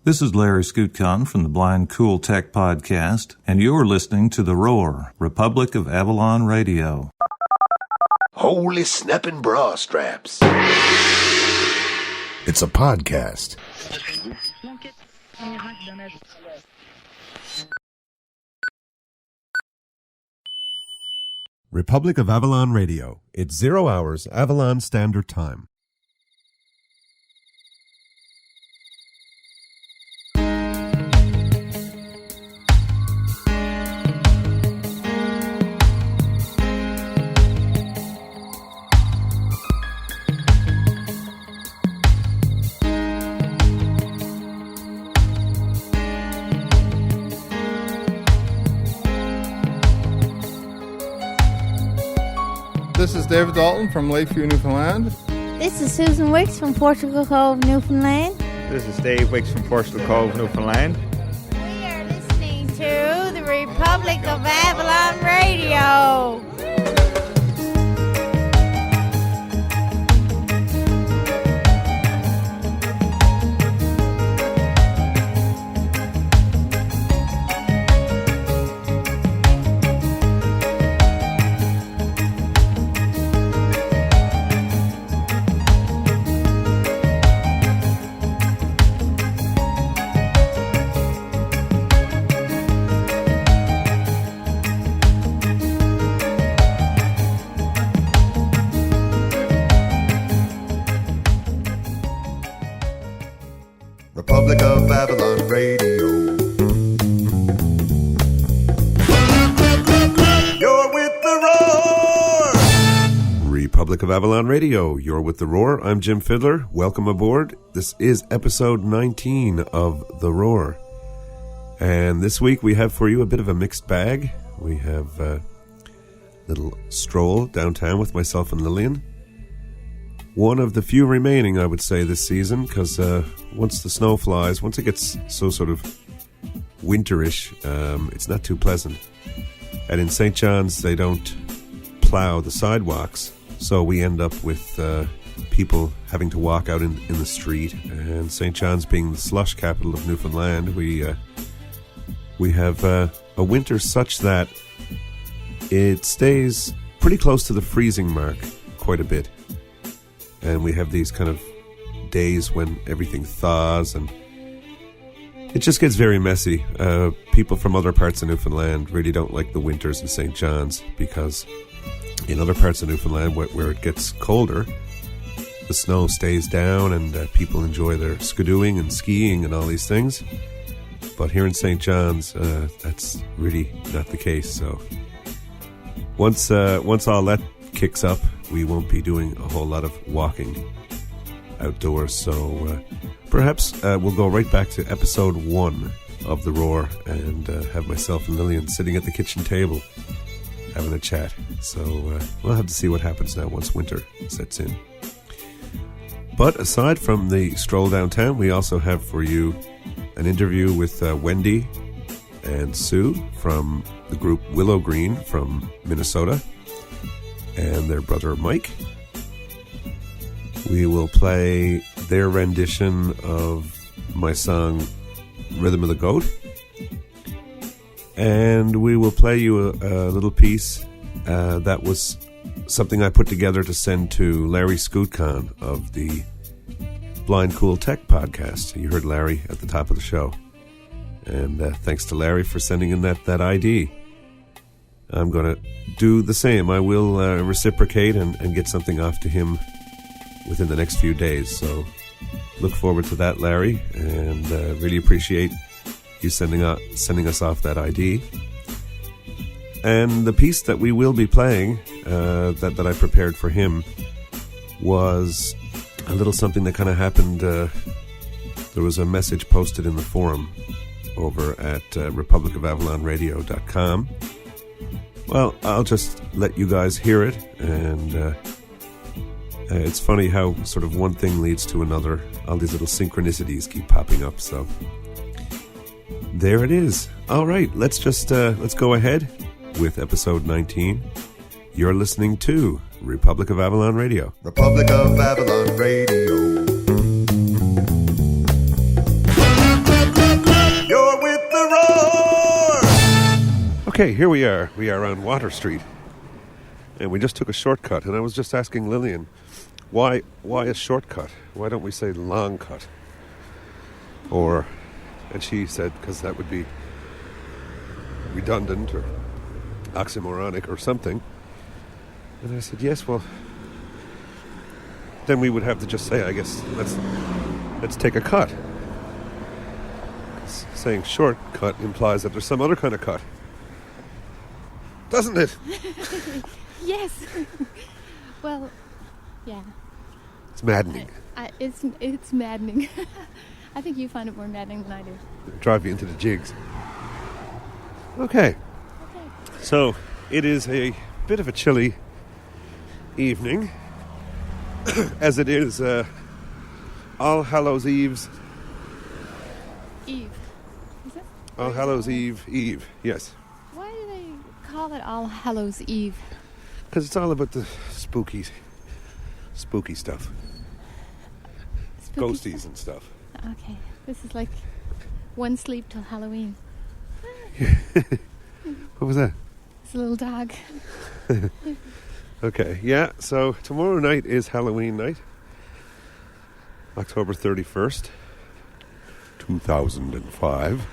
This is Larry Scootcon from the Blind Cool Tech Podcast, and you're listening to The Roar, Republic of Avalon Radio. Holy snapping bra straps. It's a podcast. Republic of Avalon Radio. It's 0 hours Avalon Standard Time. This is David Dalton from Lakeview, Newfoundland. This is Susan Wicks from Portugal Cove, Newfoundland. This is Dave Wicks from Portugal Cove, Newfoundland. We are listening to the Republic of Avalon Radio. Republic of Avalon Radio. You're with the Roar! Republic of Avalon Radio. You're with The Roar. I'm Jim Fidler. Welcome aboard. This is episode 19 of The Roar. And this week we have for you a bit of a mixed bag. We have a little stroll downtown with myself and Lillian. One of the few remaining, I would say, this season, because once the snow flies, once it gets so sort of winterish, it's not too pleasant. And in St. John's, they don't plow the sidewalks, so we end up with people having to walk out in the street. And St. John's being the slush capital of Newfoundland, we have a winter such that it stays pretty close to the freezing mark quite a bit. And we have these kind of days when everything thaws and it just gets very messy. People from other parts of Newfoundland really don't like the winters in St. John's because in other parts of Newfoundland where it gets colder, the snow stays down and people enjoy their skidooing and skiing and all these things. But here in St. John's, that's really not the case. So once all that kicks up, we won't be doing a whole lot of walking outdoors. So perhaps we'll go right back to episode 1 of The Roar and have myself and Lillian sitting at the kitchen table having a chat. So we'll have to see what happens now once winter sets in. But aside from the stroll downtown, we also have for you an interview with Wendy and Sue from the group Willowgreen from Minnesota, and their brother Mike. We will play their rendition of my song Rhythm of the Goat, and we will play you a little piece that was something I put together to send to Larry Scootcon of the Blind Cool Tech Podcast. You heard Larry at the top of the show, and thanks to Larry for sending in that ID. I'm going to do the same. I will reciprocate and get something off to him within the next few days. So look forward to that, Larry, and really appreciate you sending us off that ID. And the piece that we will be playing, that I prepared for him, was a little something that kind of happened. There was a message posted in the forum over at republicofavalonradio.com. Well, I'll just let you guys hear it, and it's funny how sort of one thing leads to another. All these little synchronicities keep popping up, so there it is. All right, let's go ahead with episode 19. You're listening to Republic of Avalon Radio. Republic of Avalon Radio. Okay, here we are. We are on Water Street. And we just took a shortcut. And I was just asking Lillian, why a shortcut? Why don't we say long cut? And she said, because that would be redundant or oxymoronic or something. And I said, yes, well, then we would have to just say, I guess, let's take a cut. Saying shortcut implies that there's some other kind of cut. Doesn't it? Yes. Well, yeah. It's maddening. It's maddening. I think you find it more maddening than I do. Drive you into the jigs. Okay. So, it is a bit of a chilly evening, as it is All Hallows Eve. Eve. Is it? All Hallows Eve, yes. Why do they call it All Hallows Eve? Because it's all about the spooky stuff. Ghosties and stuff. Okay. This is like one sleep till Halloween. What was that? It's a little dog. Okay, yeah, so tomorrow night is Halloween night. October 31st, 2005.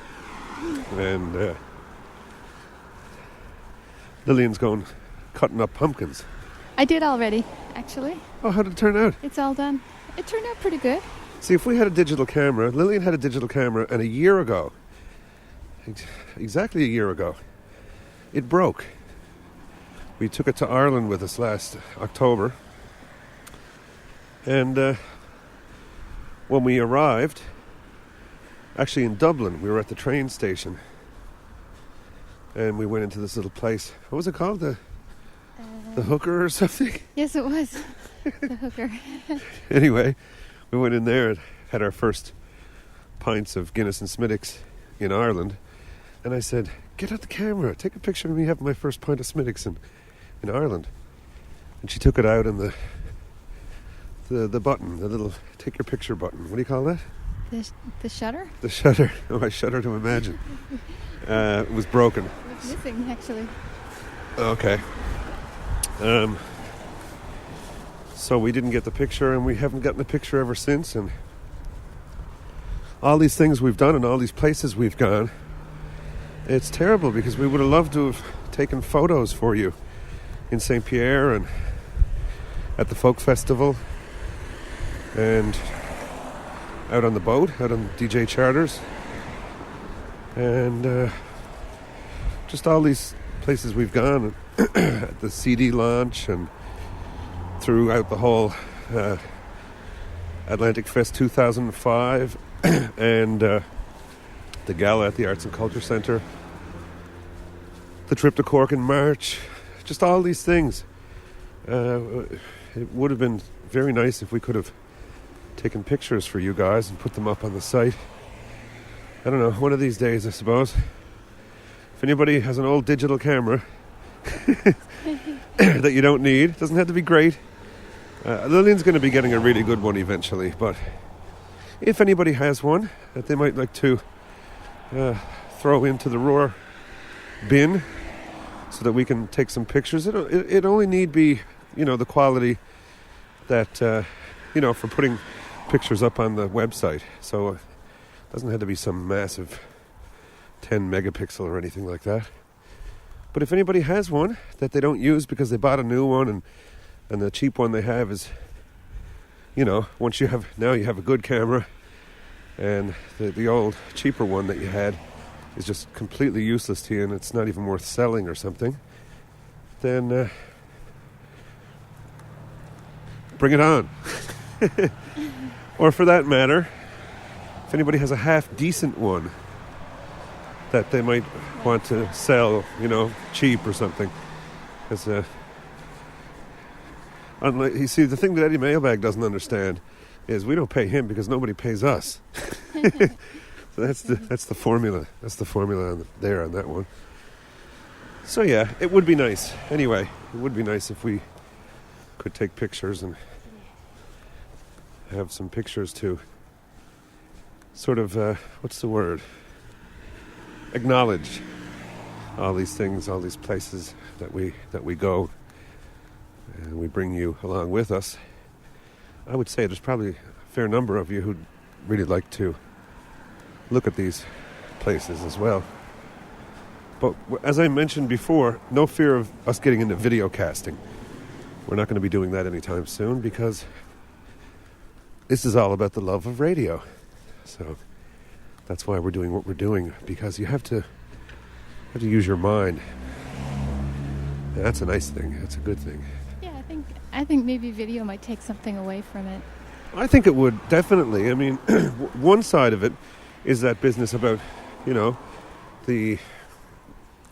And Lillian's going cutting up pumpkins. I did already, actually. Oh, how did it turn out? It's all done. It turned out pretty good. See, if we had a digital camera, Lillian had a digital camera, and a year ago, exactly a year ago, it broke. We took it to Ireland with us last October. And when we arrived, actually in Dublin, we were at the train station. And we went into this little place. What was it called? The Hooker or something? Yes, it was. The Hooker. Anyway, we went in there and had our first pints of Guinness and Smittix in Ireland. And I said, get out the camera. Take a picture of me having my first pint of Smittix in Ireland. And she took it out and the button, the little take your picture button. What do you call that? The shutter? The shutter. Oh, I shudder to imagine. It was broken. It was missing, actually. Okay. So we didn't get the picture, and we haven't gotten the picture ever since. And all these things we've done and all these places we've gone, it's terrible because we would have loved to have taken photos for you in St. Pierre and at the folk festival and out on the boat, out on DJ charters, and just all these places we've gone at the CD launch and throughout the whole Atlantic Fest 2005 and the gala at the Arts and Culture Centre, the trip to Cork in March, just all these things. It would have been very nice if we could have taken pictures for you guys and put them up on the site. I don't know, one of these days, I suppose. If anybody has an old digital camera that you don't need, doesn't have to be great. Lillian's going to be getting a really good one eventually, but if anybody has one that they might like to throw into the Roar bin so that we can take some pictures, it only need be, the quality that, for putting pictures up on the website. So it doesn't have to be some massive 10 megapixel or anything like that. But if anybody has one that they don't use because they bought a new one and the cheap one they have is, once you have a good camera and the old cheaper one that you had is just completely useless to you and it's not even worth selling or something, then bring it on. Or for that matter, if anybody has a half decent one that they might want to sell, cheap or something. Because, you see, the thing that Eddie Mailbag doesn't understand is we don't pay him because nobody pays us. So that's the formula. That's the formula there on that one. So yeah, it would be nice. Anyway, it would be nice if we could take pictures and have some pictures to sort of, what's the word? Acknowledge all these things, all these places that we go, and we bring you along with us. I would say there's probably a fair number of you who'd really like to look at these places as well. But as I mentioned before, no fear of us getting into video casting. We're not going to be doing that anytime soon because this is all about the love of radio. So that's why we're doing what we're doing, because you have to use your mind. And that's a nice thing. That's a good thing. Yeah, I think maybe video might take something away from it. I think it would, definitely. I mean, one side of it is that business about, the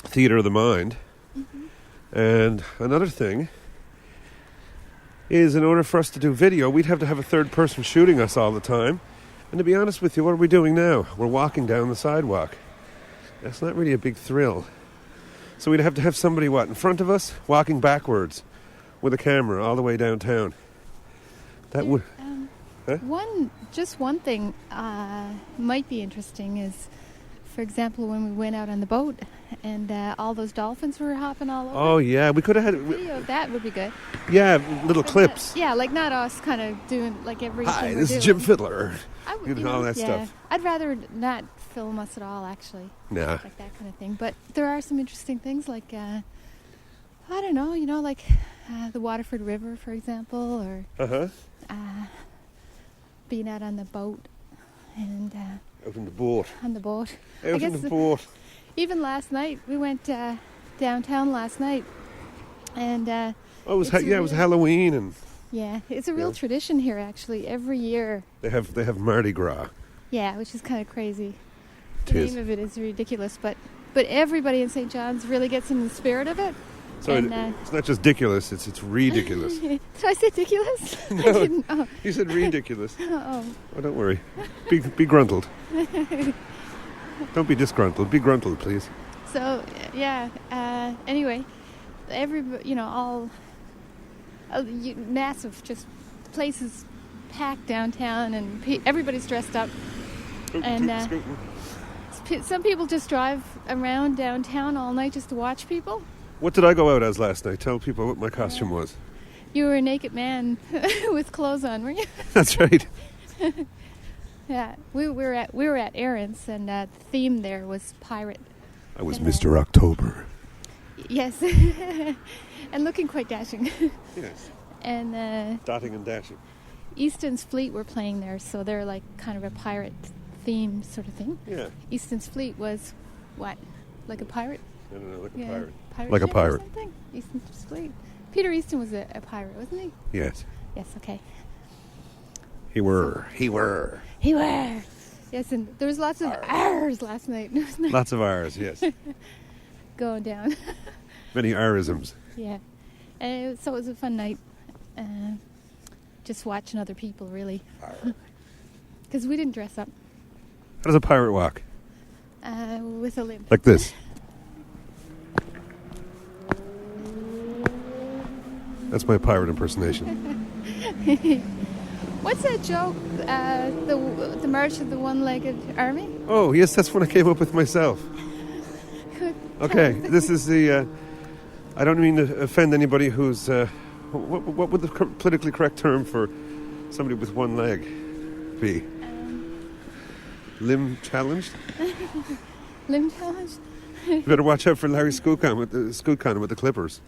theater of the mind. Mm-hmm. And another thing is, in order for us to do video, we'd have to have a third person shooting us all the time. And to be honest with you, what are we doing now? We're walking down the sidewalk. That's not really a big thrill. So we'd have to have somebody, in front of us, walking backwards with a camera all the way downtown. That would... Huh? One thing might be interesting is, for example, when we went out on the boat and all those dolphins were hopping all over. Oh, yeah, we could have had... Video of that would be good. Yeah, little clips. Not us kind of doing like everything. Hi, this is Jim Fidler. All that yeah. stuff. I'd rather not film us at all, actually. Nah. Like that kind of thing. But there are some interesting things like, I don't know, like the Waterford River, for example, or being out on the boat and... out on the boat. On the boat. Out on the boat. Even last night, we went downtown last night, and it was Halloween, and yeah, it's a real tradition here. Actually, every year they have Mardi Gras. Yeah, which is kind of crazy. The name of it is ridiculous, but everybody in St. John's really gets in the spirit of it. So it's not just ridiculous; it's ridiculous. Did I say ridiculous? No, I didn't. Oh. You said ridiculous. Oh, don't worry. Be gruntled. Don't be disgruntled. Be gruntled, please. So anyway, massive just places packed downtown, and everybody's dressed up, and some people just drive around downtown all night just to watch people. What did I go out as last night? Tell people what my costume was. You were a naked man with clothes on, were you? That's right. Yeah, we were at Aaron's, and the theme there was pirate. I was Mr. October. Yes, and looking quite dashing. Yes. And dotting and dashing. Easton's Fleet were playing there, so they're like kind of a pirate theme sort of thing. Yeah. Easton's Fleet was what? Like a pirate? No, like a pirate. Like a pirate. Or something? Easton's Fleet. Peter Easton was a pirate, wasn't he? Yes. Yes, okay. He were. Yes, and there was lots of R's last night. Lots of R's, yes. Going down. Many Risms. Yeah. So it was a fun night. Just watching other people, really. Because we didn't dress up. How does a pirate walk? With a limp. Like this. That's my pirate impersonation. What's that joke? The March of the One-Legged Army? Oh, yes, that's one I came up with myself. Okay, this is the... I don't mean to offend anybody who's... what would the politically correct term for somebody with one leg be? Limb challenged? Limb challenged? You better watch out for Larry Scootcon with the clippers.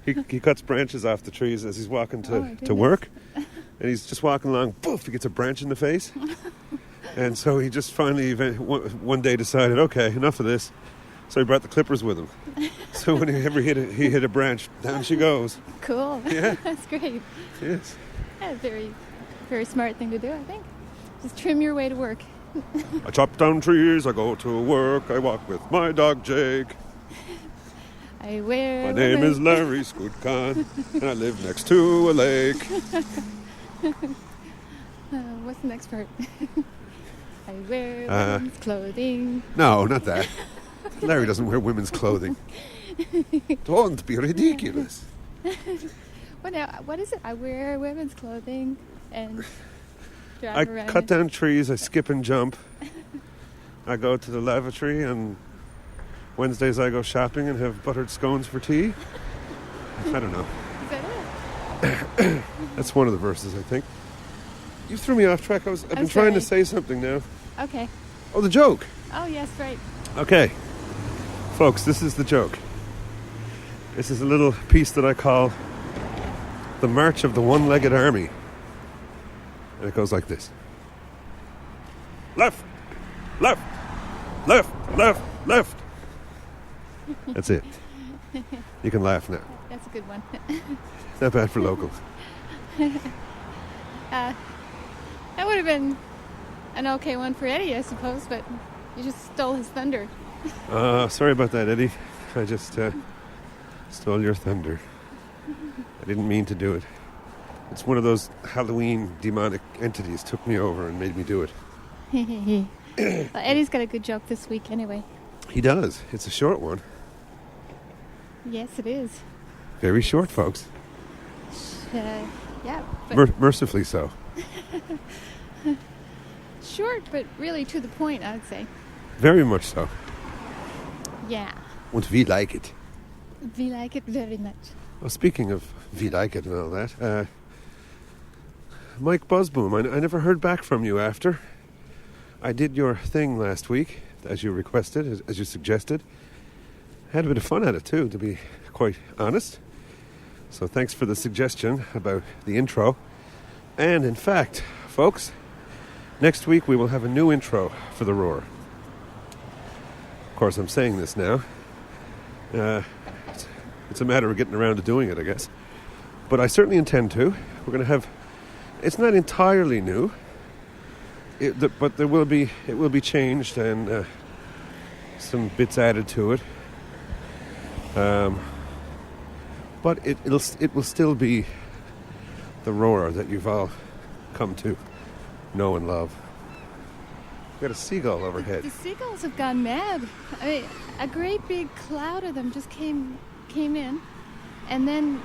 He cuts branches off the trees as he's walking to work, and he's just walking along. Poof! He gets a branch in the face, and so he just finally one day decided, okay, enough of this. So he brought the clippers with him. So whenever he hit a branch, down she goes. Cool. Yeah, that's great. Yes. That's a very, very smart thing to do, I think. Just trim your way to work. I chop down trees. I go to work. I walk with my dog Jake. I wear. My name is Larry Scootcon, and I live next to a lake. What's the next part? I wear women's clothing. No, not that. Larry doesn't wear women's clothing. Don't be ridiculous. What is it? I wear women's clothing and I drive around. cut down trees. I skip and jump. I go to the lavatory and Wednesdays I go shopping and have buttered scones for tea. I don't know. Is that it? That's one of the verses, I think. You threw me off track. I've been I'm trying to sorry. say something now. Okay. Oh, the joke. Oh, yes, right. Okay. Folks, this is the joke. This is a little piece that I call The March of the One-Legged Army. And it goes like this. Left, left, left, left, left. That's it. You can laugh now. That's a good one. Not bad for locals. That would have been an okay one for Eddie, I suppose, but you just stole his thunder. Sorry about that, Eddie. I just stole your thunder. I didn't mean to do it. It's one of those Halloween demonic entities took me over and made me do it. Well, Eddie's got a good joke this week anyway. He does. It's a short one. Yes, it is. Very short, folks. Yeah, but Mercifully so. short, but really to the point, I'd say. Very much so. Yeah, And we like it. we like it very much. Well, speaking of we like it and all that, Mike Buzzboom, I never heard back from you after. I did your thing last week, as you requested, as you suggested. Had a bit of fun at it too, to be quite honest. So thanks for the suggestion about the intro. And in fact, folks, next week we will have a new intro for The Roar. Of course, I'm saying this now. It's a matter of getting around to doing it, I guess. But I certainly intend to. We're going to have... It's not entirely new, but it will be changed and some bits added to it. But it will still be the Roar that you've all come to know and love. We've got a seagull overhead. The seagulls have gone mad. I mean, a great big cloud of them just came in, and then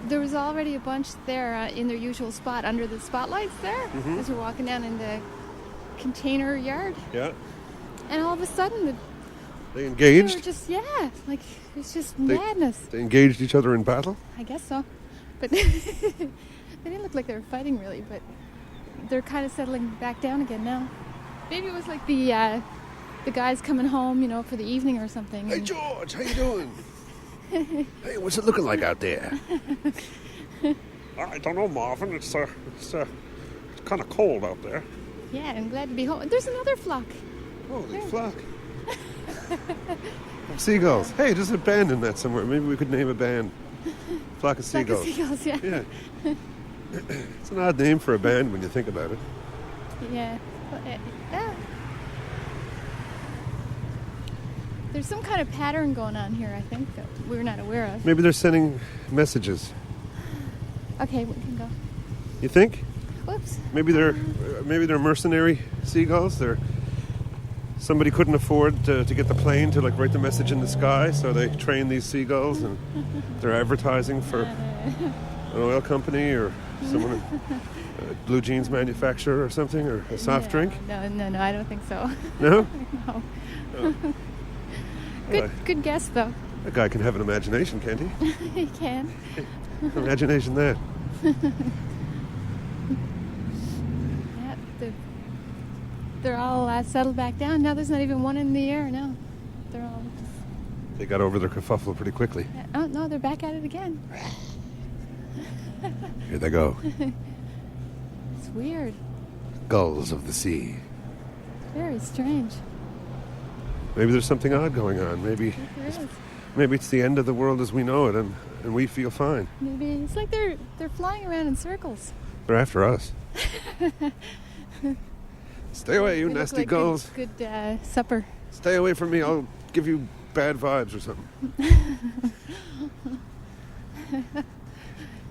there was already a bunch there in their usual spot under the spotlights there as we're walking down in the container yard. Yeah. And all of a sudden, They they engaged? were just, like, it's just madness. They engaged each other in battle? I guess so. But they didn't look like they were fighting really, but they're kind of settling back down again now. Maybe it was like the guys coming home, for the evening or something. Hey, George, how you doing? Hey, what's it looking like out there? I don't know, Marvin. It's kind of cold out there. Yeah, I'm glad to be home. There's another flock. Holy flock. Seagulls. Hey, there's a band in that somewhere. Maybe we could name a band. Flock of Seagulls. Flock of seagulls, yeah. Yeah. It's an odd name for a band when you think about it. Yeah. Well, yeah. There's some kind of pattern going on here, I think, that we're not aware of. Maybe they're sending messages. Okay, we can go. You think? Whoops. Maybe they're mercenary seagulls. Somebody couldn't afford to get the plane to write the message in the sky, so they train these seagulls, and they're advertising for an oil company or someone, a blue jeans manufacturer or something, or a soft drink. No, I don't think so. No? No. Oh. Good guess, though. A guy can have an imagination, can't he? He can. Imagination that. Yeah, they're all settled back down. Now there's not even one in the air now. They're all just... They got over their kerfuffle pretty quickly. Oh, no, they're back at it again. Here they go. It's weird. Gulls of the sea. Very strange. Maybe there's something odd going on. Maybe it's the end of the world as we know it, and we feel fine. Maybe it's like they're flying around in circles. They're after us. Stay away, you They look nasty like gulls. Good supper. Stay away from me. I'll give you bad vibes or something.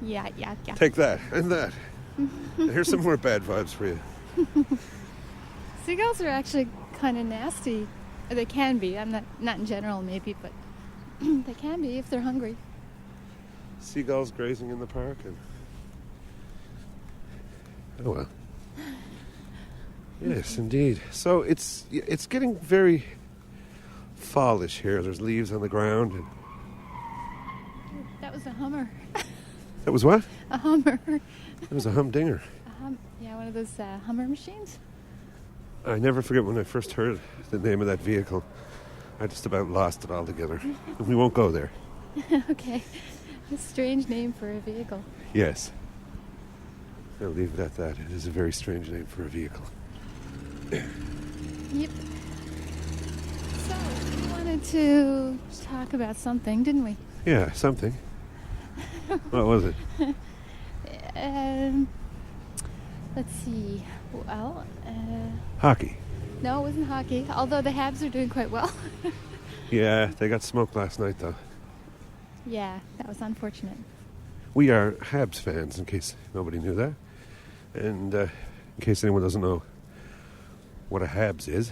Yeah. Take that and that. Here's some more bad vibes for you. Seagulls are actually kind of nasty. They can be. I'm not in general maybe, but they can be if they're hungry. Seagulls grazing in the park. Oh well. Yes, indeed. So it's getting very fallish here. There's leaves on the ground. And That was a Hummer. that was what? A Hummer. It was a humdinger. Yeah, one of those Hummer machines. I never forget when I first heard the name of that vehicle. I just about lost it altogether. We won't go there. Okay. A strange name for a vehicle. Yes. I'll leave it at that. It is a very strange name for a vehicle. Yep. So, we wanted to talk about something, didn't we? Yeah, something. What was it? Let's see. Well, Hockey. no, it wasn't hockey, although the Habs are doing quite well. Yeah, they got smoked last night, though. Yeah, that was unfortunate. We are Habs fans, in case nobody knew that. And in case anyone doesn't know what a Habs is,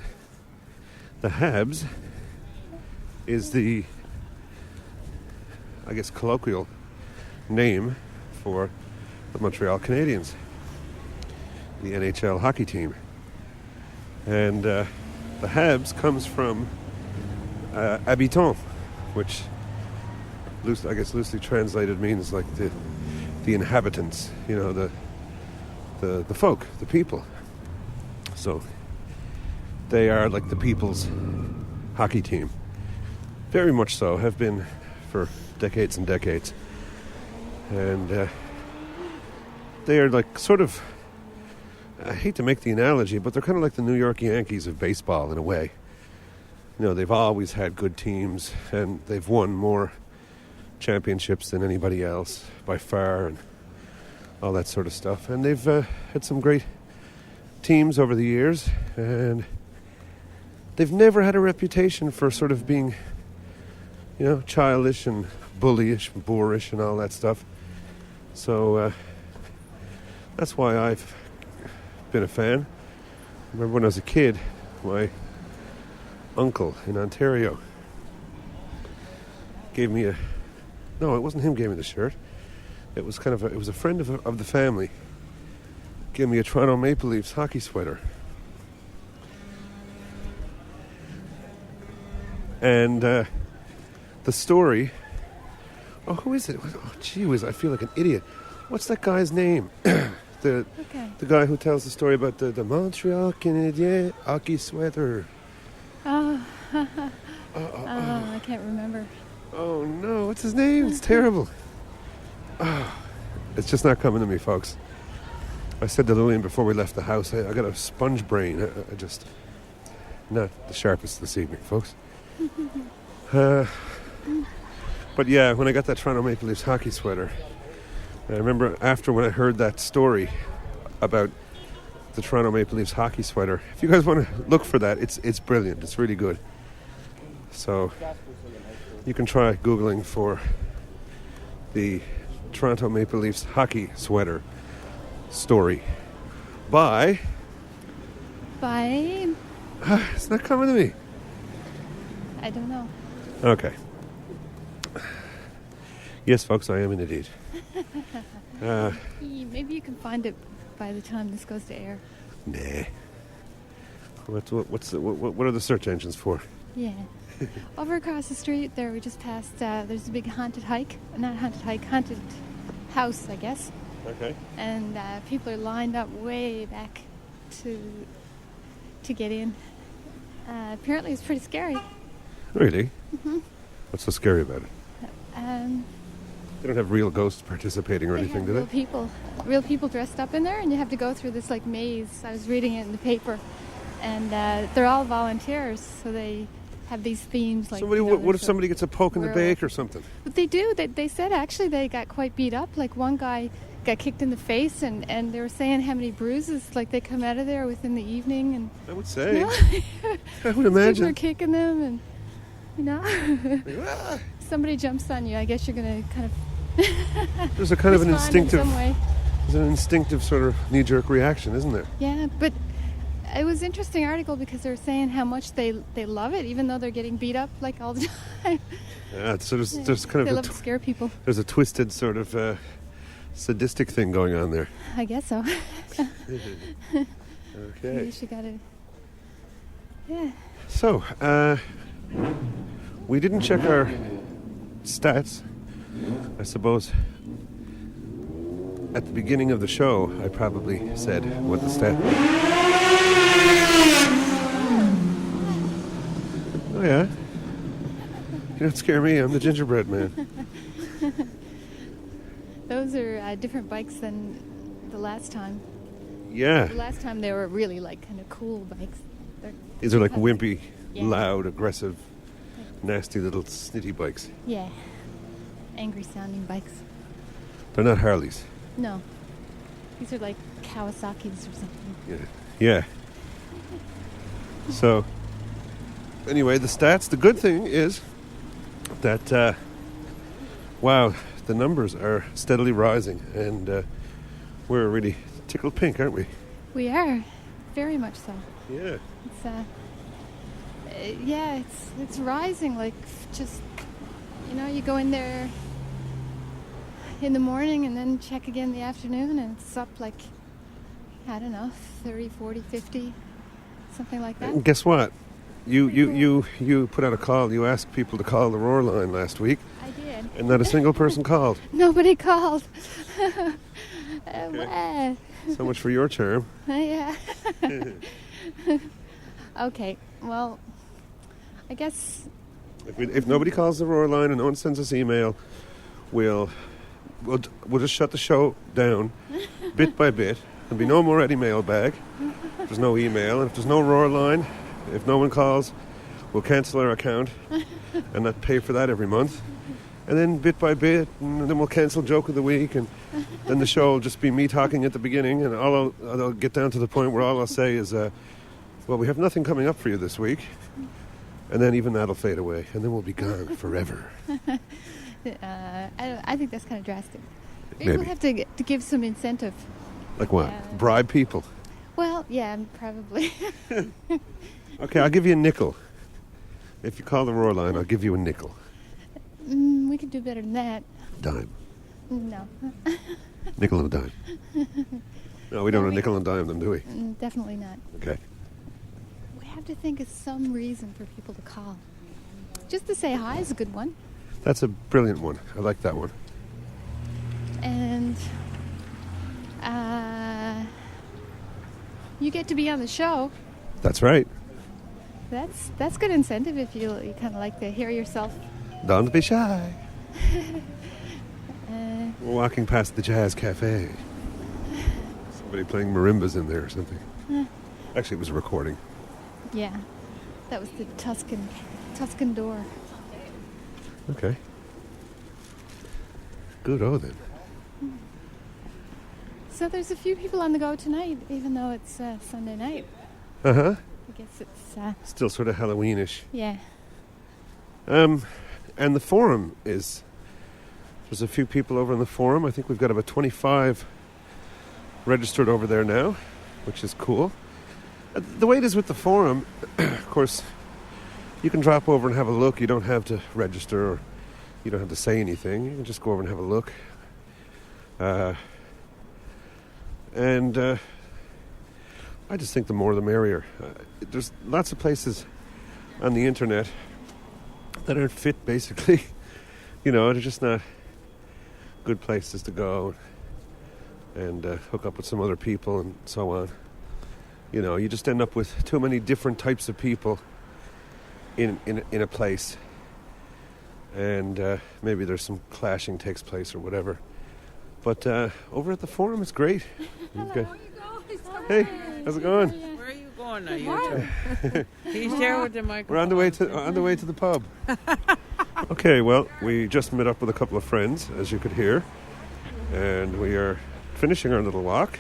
the Habs is the, I guess, colloquial name for the Montreal Canadiens, the NHL hockey team. And the Habs comes from habitants, which I guess loosely translated means like the inhabitants, you know, the folk, the people. So they are like the people's hockey team. Very much so, have been for decades and decades. And they are like sort of, I hate to make the analogy, but they're kind of like the New York Yankees of baseball in a way. You know, they've always had good teams, and they've won more championships than anybody else by far, and all that sort of stuff. And they've had some great teams over the years, and they've never had a reputation for sort of being, you know, childish and bullyish and boorish and all that stuff. So that's why I've been a fan. I remember when I was a kid, my uncle in Ontario gave me no, it wasn't him gave me the shirt. It was it was a friend of the family. Gave me a Toronto Maple Leafs hockey sweater. And the story, oh, who is it? Oh, gee whiz, I feel like an idiot. What's that guy's name? The guy who tells the story about the Montreal Canadiens hockey sweater. I can't remember. Oh no, what's his name? It's terrible. It's just not coming to me, folks. I said to Lillian before we left the house, I got a sponge brain. I just not the sharpest this evening, folks. But yeah, when I got that Toronto Maple Leafs hockey sweater, I remember after when I heard that story about the Toronto Maple Leafs hockey sweater. If you guys want to look for that, it's brilliant. It's really good. So you can try Googling for the Toronto Maple Leafs hockey sweater story by... It's not coming to me. I don't know. Okay. Yes, folks, I am an idiot. Maybe you can find it by the time this goes to air. Nah. What are the search engines for? Yeah. Over across the street there, we just passed, there's a big haunted house, I guess. Okay. And people are lined up way back to get in. Apparently it's pretty scary. Really? Mm-hmm. What's so scary about it? They don't have real ghosts participating or anything, do they? Real people dressed up in there, and you have to go through this like maze. I was reading it in the paper, and they're all volunteers, so they have these themes like. What if somebody gets a poke in the bake or something? But they do. They said actually they got quite beat up. Like one guy got kicked in the face, and they were saying how many bruises like they come out of there within the evening. And I would say. You know? I would imagine. People are kicking them, and you know, somebody jumps on you. I guess you're gonna kind of. There's a kind of an instinctive. In some way. There's an instinctive sort of knee-jerk reaction, isn't there? Yeah, but it was an interesting article because they were saying how much they love it, even though they're getting beat up like all the time. Yeah, so there's kind they of love to scare people. There's a twisted sort of sadistic thing going on there. I guess so. Okay. You should got it. Yeah. So, We didn't check our stats. I suppose at the beginning of the show, I probably said what the stat. Oh yeah. You don't scare me. I'm the gingerbread man. Those are different bikes than the last time. Yeah. The last time they were really like kind of cool bikes. These are like wimpy, Yeah. loud, aggressive, nasty little snitty bikes. Yeah. Angry sounding bikes. They're not Harleys. No. These are like Kawasaki's or something. Yeah. Yeah. So, anyway, the stats. The good thing is that, wow, the numbers are steadily rising, and we're really tickled pink, aren't we? We are. Very much so. Yeah. It's rising, like just, you go in there in the morning and then check again in the afternoon, and it's up like, I don't know, 30, 40, 50, something like that. And guess what? You put out a call. You asked people to call the Roar line last week, I did. and not a single person called. Nobody called. So much for your charm. Yeah. Okay, well, I guess If nobody calls the Roar line and no one sends us email, we'll just shut the show down bit by bit. There'll be no more Eddie Mailbag. If there's no email, and if there's no Roar line, if no one calls, we'll cancel our account and not pay for that every month. And then bit by bit, and then we'll cancel Joke of the Week, and then the show will just be me talking at the beginning, and I'll get down to the point where all I'll say is, well, we have nothing coming up for you this week. And then even that'll fade away, and then we'll be gone forever. I think that's kind of drastic. Maybe Maybe. we'll have to give some incentive. Like what? Yeah. Bribe people. Well, yeah, probably. Okay, I'll give you a nickel. If you call the Roar line, I'll give you a nickel. We could do better than that. Dime. No, Nickel and a dime. No, we don't have nickel and dime them, do we? definitely not. Okay. We have to think of some reason for people to call. Just to say hi is a good one. That's a brilliant one. I like that one. And you get to be on the show. That's right. That's good incentive if you kind of like to hear yourself. Don't be shy. We're walking past the Jazz Cafe. Somebody playing marimbas in there or something. Actually, it was a recording. Yeah, that was the Tuscan door. Okay. Good then. So there's a few people on the go tonight, even though it's Sunday night. Uh-huh. I guess it's Still sort of Halloweenish. yeah. And the forum is... There's a few people over in the forum. I think we've got about 25 registered over there now, which is cool. The way it is with the forum, of course, you can drop over and have a look. You don't have to register, or you don't have to say anything. You can just go over and have a look. And I just think the more the merrier. There's lots of places on the internet that aren't fit, basically. They're just not good places to go and hook up with some other people and so on. You just end up with too many different types of people in a place, and maybe there's some clashing takes place or whatever. But over at the forum, it's great. Hey, how's it going? Where are you going now, you two? He's there with the microphone. We're on the way to the pub. Okay, well, we just met up with a couple of friends, as you could hear, and we are finishing our little walk.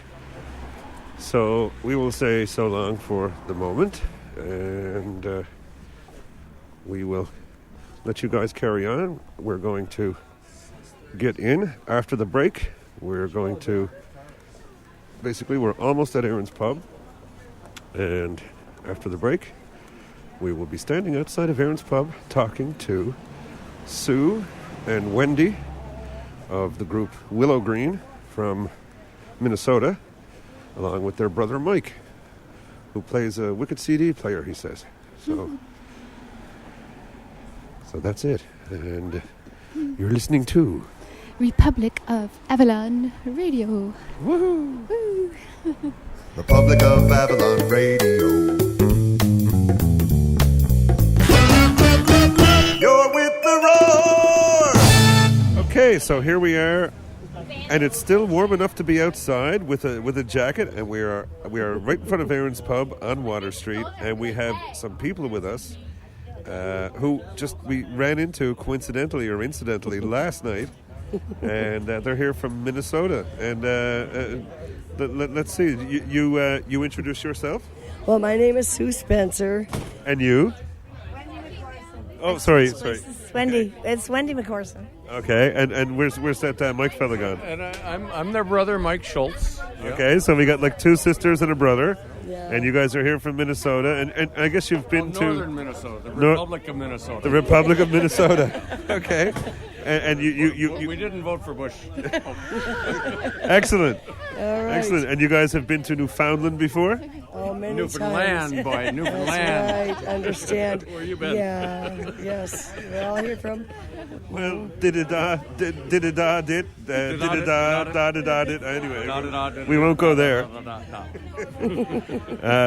So we will say so long for the moment, and we will let you guys carry on. We're going to get in after the break. We're going to... Basically, we're almost at Aaron's Pub, and after the break, we will be standing outside of Aaron's Pub talking to Sue and Wendy of the group Willowgreen from Minnesota, along with their brother Mike, who plays a wicked CD player, he says. So So that's it. And you're listening to Republic of Avalon Radio. Woohoo! Woo. Republic of Avalon Radio. You're with the roar. Okay, so here we are, and it's still warm enough to be outside with a jacket, and we are right in front of Aaron's Pub on Water Street, and we have some people with us who we ran into coincidentally or incidentally last night, and they're here from Minnesota. And let's see, you introduce yourself. Well, my name is Sue Spencer. And you? Oh, sorry. It's Wendy. It's Wendy McCorson. Okay, and where's that Mike fella gone? And I'm their brother, Mike Schultz. Okay, so we got like two sisters and a brother, Yeah. and you guys are here from Minnesota, and I guess you've been to Northern Minnesota, the Republic of Minnesota. The Republic of Minnesota. Okay, and you We didn't vote for Bush. Excellent. All right. Excellent. And you guys have been to Newfoundland before? Oh, many Newfoundland, times. boy, Newfoundland. That's right. Understand. Where you been? Yeah. Yes. We're all here from. Well, did. Anyway, we won't go there.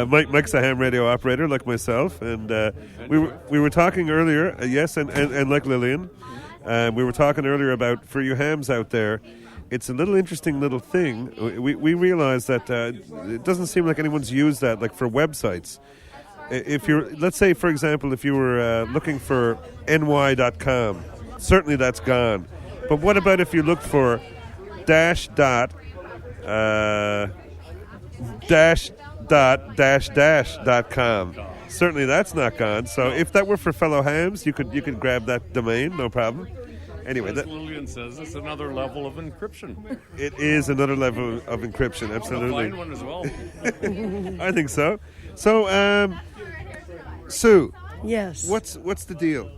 Mike's a ham radio operator like myself, and we were talking earlier. Yes, and like Lillian, we were talking earlier about for you hams out there. It's a little interesting little thing. We realize that it doesn't seem like anyone's used that like for websites. If you're, let's say, for example, if you were looking for ny.com, certainly that's gone. But what about if you looked for .com? Certainly that's not gone. So if that were for fellow hams, you could grab that domain, no problem. Anyway, As Lillian says, it's another level of encryption. It is another level of encryption, absolutely. A fine one as well. I think so. So, Sue. Yes. What's the deal?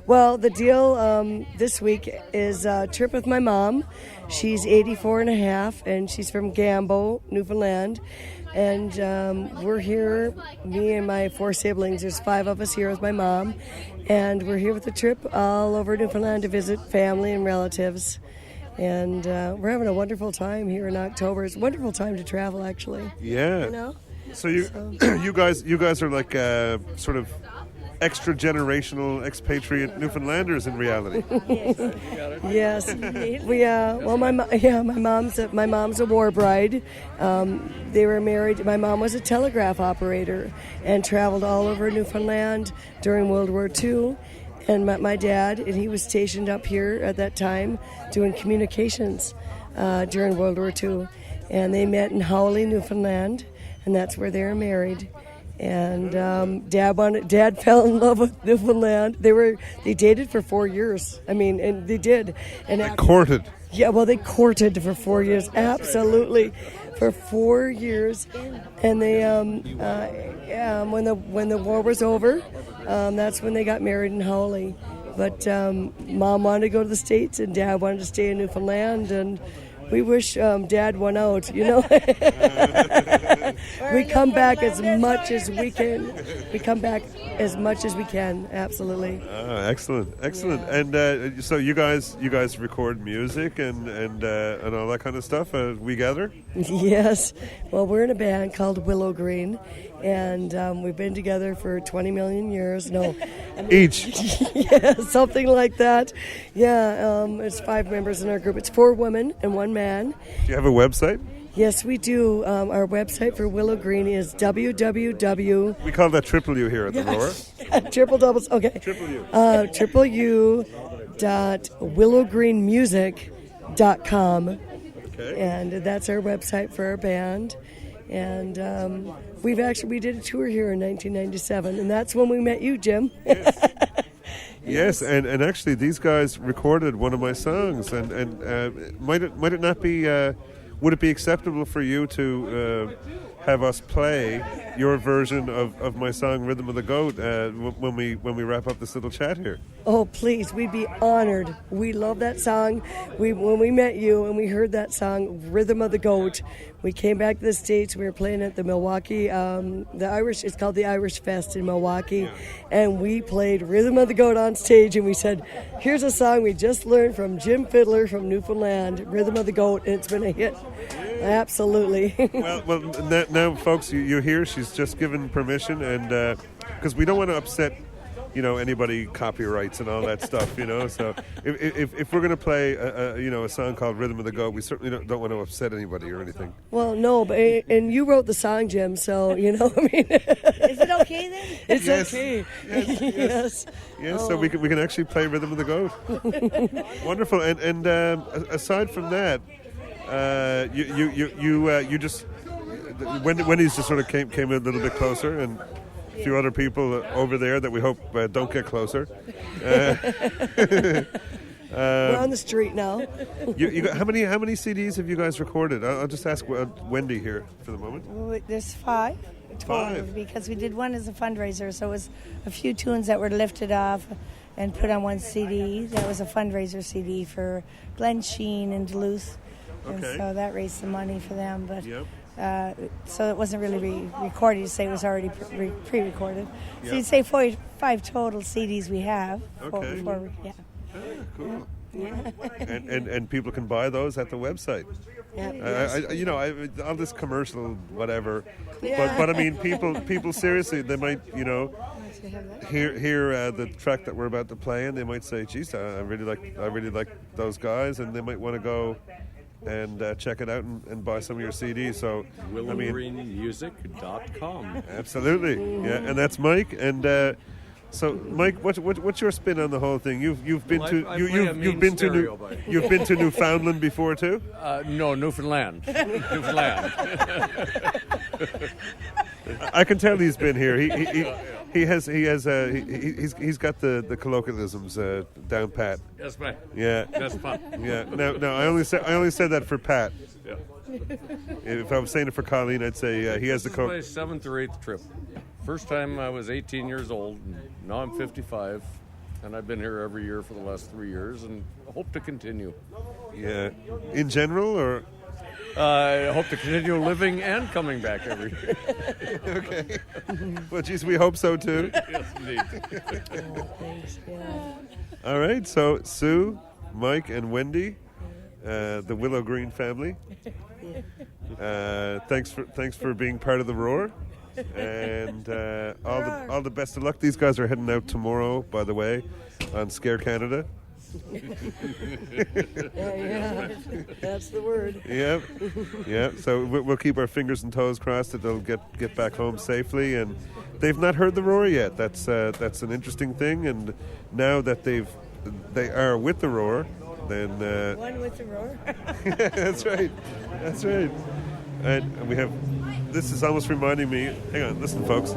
Well, the deal this week is a trip with my mom. She's 84 and a half, and she's from Gambo, Newfoundland. And we're here, me and my 4 siblings. There's 5 of us here with my mom. And we're here with a trip all over Newfoundland to visit family and relatives. And we're having a wonderful time here in October. It's a wonderful time to travel, actually. Yeah. You know? So you guys are like sort of extra generational expatriate Newfoundlanders in reality. Yes. My mom's a war bride. They were married. My mom was a telegraph operator and traveled all over Newfoundland during World War II. And my dad, and he was stationed up here at that time doing communications during World War II. And they met in Howley, Newfoundland, and that's where they were married. And Dad fell in love with Newfoundland. They dated for 4 years. And they did. And they courted. Yeah, well, they courted for 4 years. Absolutely, for 4 years. And they, when the war was over, that's when they got married in Howley. But Mom wanted to go to the States, and Dad wanted to stay in Newfoundland, and we wish Dad won out, you know. We come back as much as we can. We come back as much as we can, absolutely. Excellent. Yeah. And so you guys record music and all that kind of stuff we gather? Yes. Well, we're in a band called Willowgreen, and we've been together for 20 million years. No. Each? Yeah, something like that. Yeah, it's 5 members in our group. It's 4 women and 1 man. Do you have a website? Yes, we do. Our website for Willowgreen is www. We call that Triple U here at the Roar. Triple doubles. Okay. Triple U. www.willowgreenmusic.com. Okay. And that's our website for our band. And we did a tour here in 1997, and that's when we met you, Jim. Yes, and actually these guys recorded one of my songs, and might it not be? Would it be acceptable for you to have us play your version of my song "Rhythm of the Goat" when we wrap up this little chat here. Oh, please, we'd be honored. We love that song. When we met you and we heard that song, Rhythm of the Goat, we came back to the States. We were playing at the Milwaukee, it's called the Irish Fest in Milwaukee, and we played Rhythm of the Goat on stage, and we said, here's a song we just learned from Jim Fidler from Newfoundland, Rhythm of the Goat, and it's been a hit. Absolutely. well, now, folks, you hear she's just given permission, and because we don't want to upset, anybody copyrights and all that stuff, So if we're going to play, a song called "Rhythm of the Goat," we certainly don't want to upset anybody or anything. Well, no, but and you wrote the song, Jim. So I mean, is it okay then? It's yes. okay. Yes. Oh. So we can actually play "Rhythm of the Goat." Wonderful. And aside from that, you just Wendy's just sort of came a little bit closer, and a few other people over there that we hope don't get closer. We're on the street now. How many CDs have you guys recorded? I'll just ask Wendy here for the moment. There's 5 total, because we did one as a fundraiser, so it was a few tunes that were lifted off and put on one CD. That was a fundraiser CD for Glen Sheen in Duluth, and so that raised some money for them. But so it wasn't really recorded. You say it was already pre-recorded. So you'd say 5 total CDs we have. Okay. Cool. Yeah. And people can buy those at the website. All this commercial whatever, but I mean, people seriously, they might hear the track that we're about to play, and they might say, "Geez, I really like those guys," and they might want to go and check it out and buy some of your CDs. So Willowgreenmusic.com. Absolutely, yeah, and that's Mike. And so, Mike, what's your spin on the whole thing? You've been to Newfoundland before too? No, Newfoundland. I can tell he's been here. He's got the colloquialisms down pat. Yes, ma'am. Yeah, that's fun. Yeah. No. I only said that for Pat. Yeah. If I was saying it for Colleen, I'd say he has the This is my 7th or 8th trip. First time I was 18 years old. And now I'm 55, and I've been here every year for the last 3 years, and hope to continue. Yeah. In general, or? I hope to continue living and coming back every year. Okay. Well, geez, we hope so too. Yes, indeed. All right. So Sue, Mike, and Wendy, the Willowgreen family. Thanks for being part of the Roar, and all the best of luck. These guys are heading out tomorrow, by the way, on Scare Canada. Yeah, that's the word. Yeah. So we'll keep our fingers and toes crossed that they'll get back home safely. And they've not heard the Roar yet. That's an interesting thing. And now that they are with the Roar, then one with the Roar. That's right. And we have. This is almost reminding me. Hang on, listen, folks.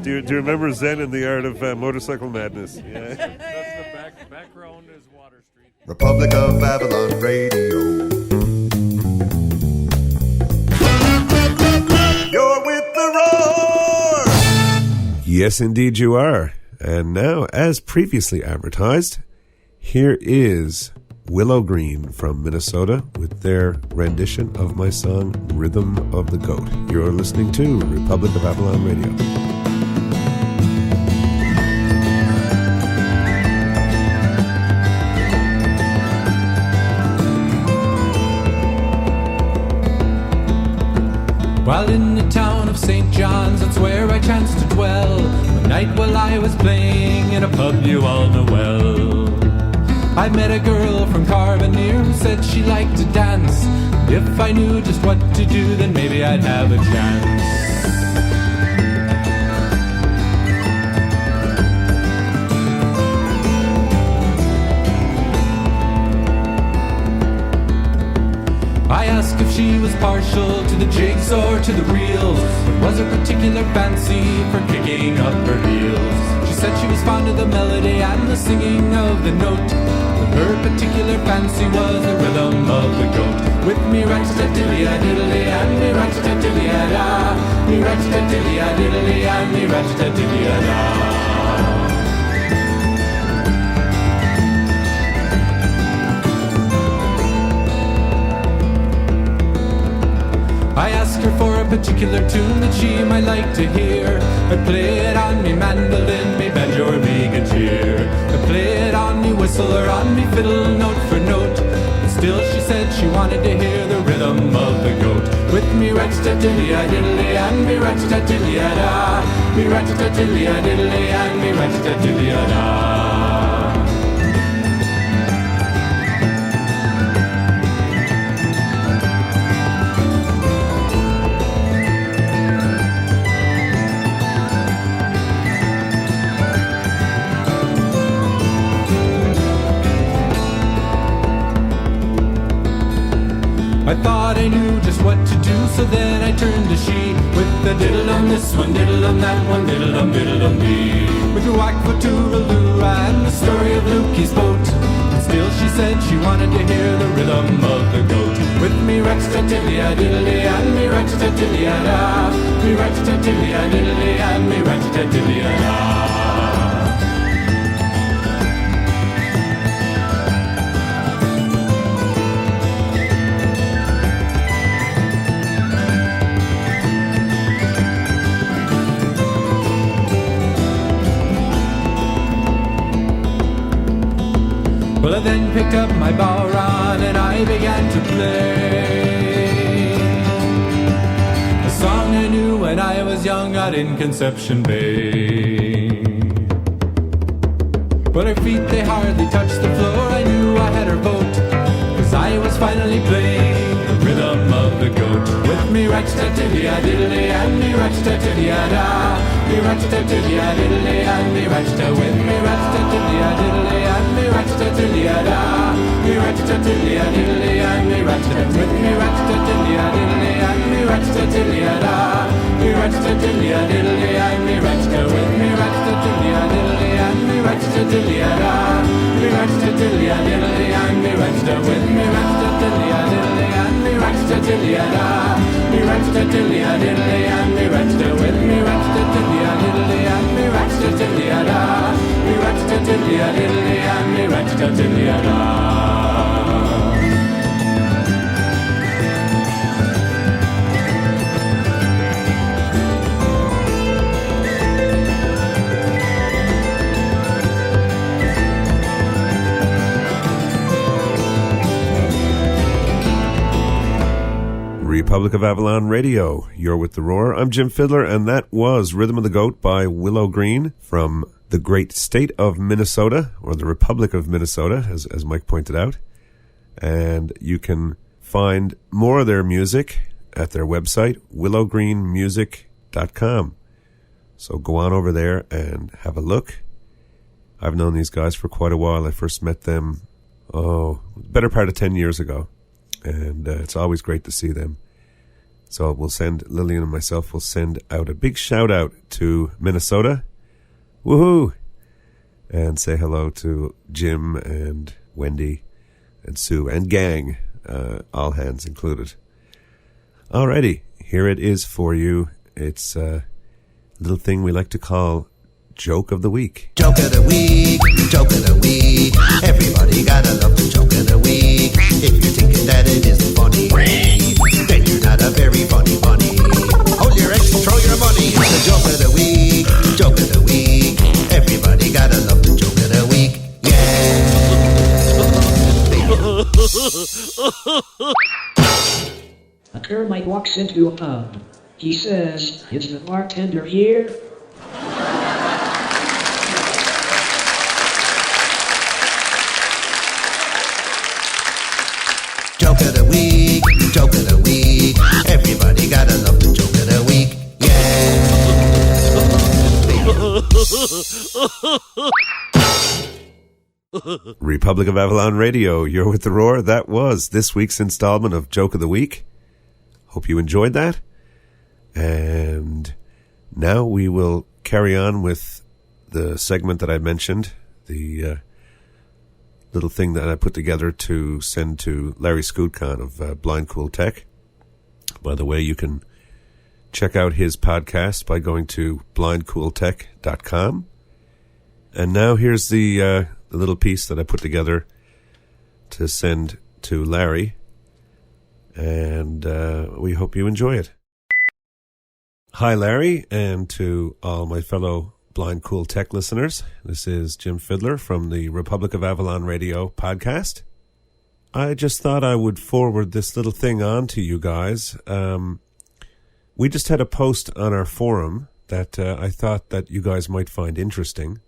Do you remember Zen and the Art of Motorcycle Madness? Yeah. That's the background is Water Street. Republic of Avalon Radio. You're with the Roar! Yes, indeed you are. And now, as previously advertised, here is Willowgreen from Minnesota with their rendition of my song, Rhythm of the Goat. You're listening to Republic of Avalon Radio. While in the town of St. John's, that's where I chanced to dwell. One night while I was playing in a pub you all know well, I met a girl from Carbonear who said she liked to dance. If I knew just what to do, then maybe I'd have a chance. I asked if she was partial to the jigs or to the reels, but was her particular fancy for kicking up her heels. She said she was fond of the melody and the singing of the note, Her particular fancy was the rhythm of the goat. With me rat-a-tat-dilly-a-diddly and me rat-a-tat-dilly-a-da. Me rat-a-tat-dilly-a-diddly and me rat-a-tat-dilly-a-da. I asked her for a particular tune that she might like to hear. I play it on me mandolin, me banjo or me guitar. I play it on me whistle or on me fiddle, note for note. And still she said she wanted to hear the rhythm of the goat. With me rat-a-tat-dilly-a-diddly and me rat-a-tat-dilly-a-da. Me rat-a-tat-dilly-a-diddly and me rat-a-tat-dilly-a-da. I thought I knew just what to do, so then I turned to she. With the diddle-dum this one, diddle-dum that one, diddle-dum, diddle-dum-dee. With her whack for toodle-doo and the story of Lukey's boat. And still she said she wanted to hear the rhythm of the goat. With me rat-a-tat-dilly-a-diddly and me rat-a-tat-dilly-a-da. Me rat-a-tat-dilly-a-diddly and me rat-a-tat-dilly-a-da. Well, I then picked up my bowron and I began to play a song I knew when I was young out in Conception Bay. But her feet, they hardly touched the floor. I knew I had her vote, 'cause I was finally playing the rhythm of the goat. With me rat-a-tat-dilly-a-diddly and me rat-a-tat-dilly-a-da. Me rat-a-tat-dilly-a-diddly and me rat-a-tat. With me rat-a-tat-dilly-a-diddly and me rat-a-tat-dilly-a-da. Me rat-a-tat-dilly-a-diddly and me rat-a-tat. With me rat-a-tat-dilly-a-diddly and me rat-a-tat-dilly-a-da. Me rat-a-tat-dilly-a-diddly and me rat-a-tat. With me rat-a-tat-dilly-a-diddly and me rat-a-tat-dilly-a-da. Me rat-a-tat-dilly-a-diddly and me rat-a-tat. With me rat-a-tat-dilly-a-diddly and me rat-a-tat-dilly-a-da. Me rat-a-tat-dilly-a-diddly and me rat-a-tat. With me rat-a-tat-dilly-a-diddly and me rat-a-tat-dilly-a-da. Me rat-a-tat-dilly-a-diddly and me rat-a-tat-dilly-a-da. Republic of Avalon Radio. You're with The Roar. I'm Jim Fidler, and that was Rhythm of the Goat by Willowgreen from the great state of Minnesota, or the Republic of Minnesota, as Mike pointed out. And you can find more of their music at their website, willowgreenmusic.com. So go on over there and have a look. I've known these guys for quite a while. I first met them, better part of 10 years ago. And it's always great to see them. So Lillian and myself will send out a big shout out to Minnesota. Woohoo! And say hello to Jim and Wendy and Sue and gang, all hands included. Alrighty, here it is for you. It's a little thing we like to call Joke of the Week. Joke of the week, joke of the week. Everybody gotta love the joke of the week. If you're thinking that it isn't funny, then you're not a very funny bunny. Hold your eggs and throw your money. It's the joke of the week, joke of the week. Everybody gotta love the joke of the week. Yeah. A termite walks into a pub. He says, "Is the bartender here?" Joke of the week, joke of the week. Everybody gotta love the joke of the week. Yeah. Republic of Avalon Radio, you're with The Roar. That was this week's installment of Joke of the Week. Hope you enjoyed that. And now we will carry on with the segment that I mentioned, the little thing that I put together to send to Larry Scootcon of Blind Cool Tech. By the way, you can check out his podcast by going to blindcooltech.com. And now here's the little piece that I put together to send to Larry. And we hope you enjoy it. Hi, Larry, and to all my fellow Blind Cool Tech listeners. This is Jim Fidler from the Republic of Avalon Radio podcast. I just thought I would forward this little thing on to you guys. We just had a post on our forum that I thought that you guys might find interesting.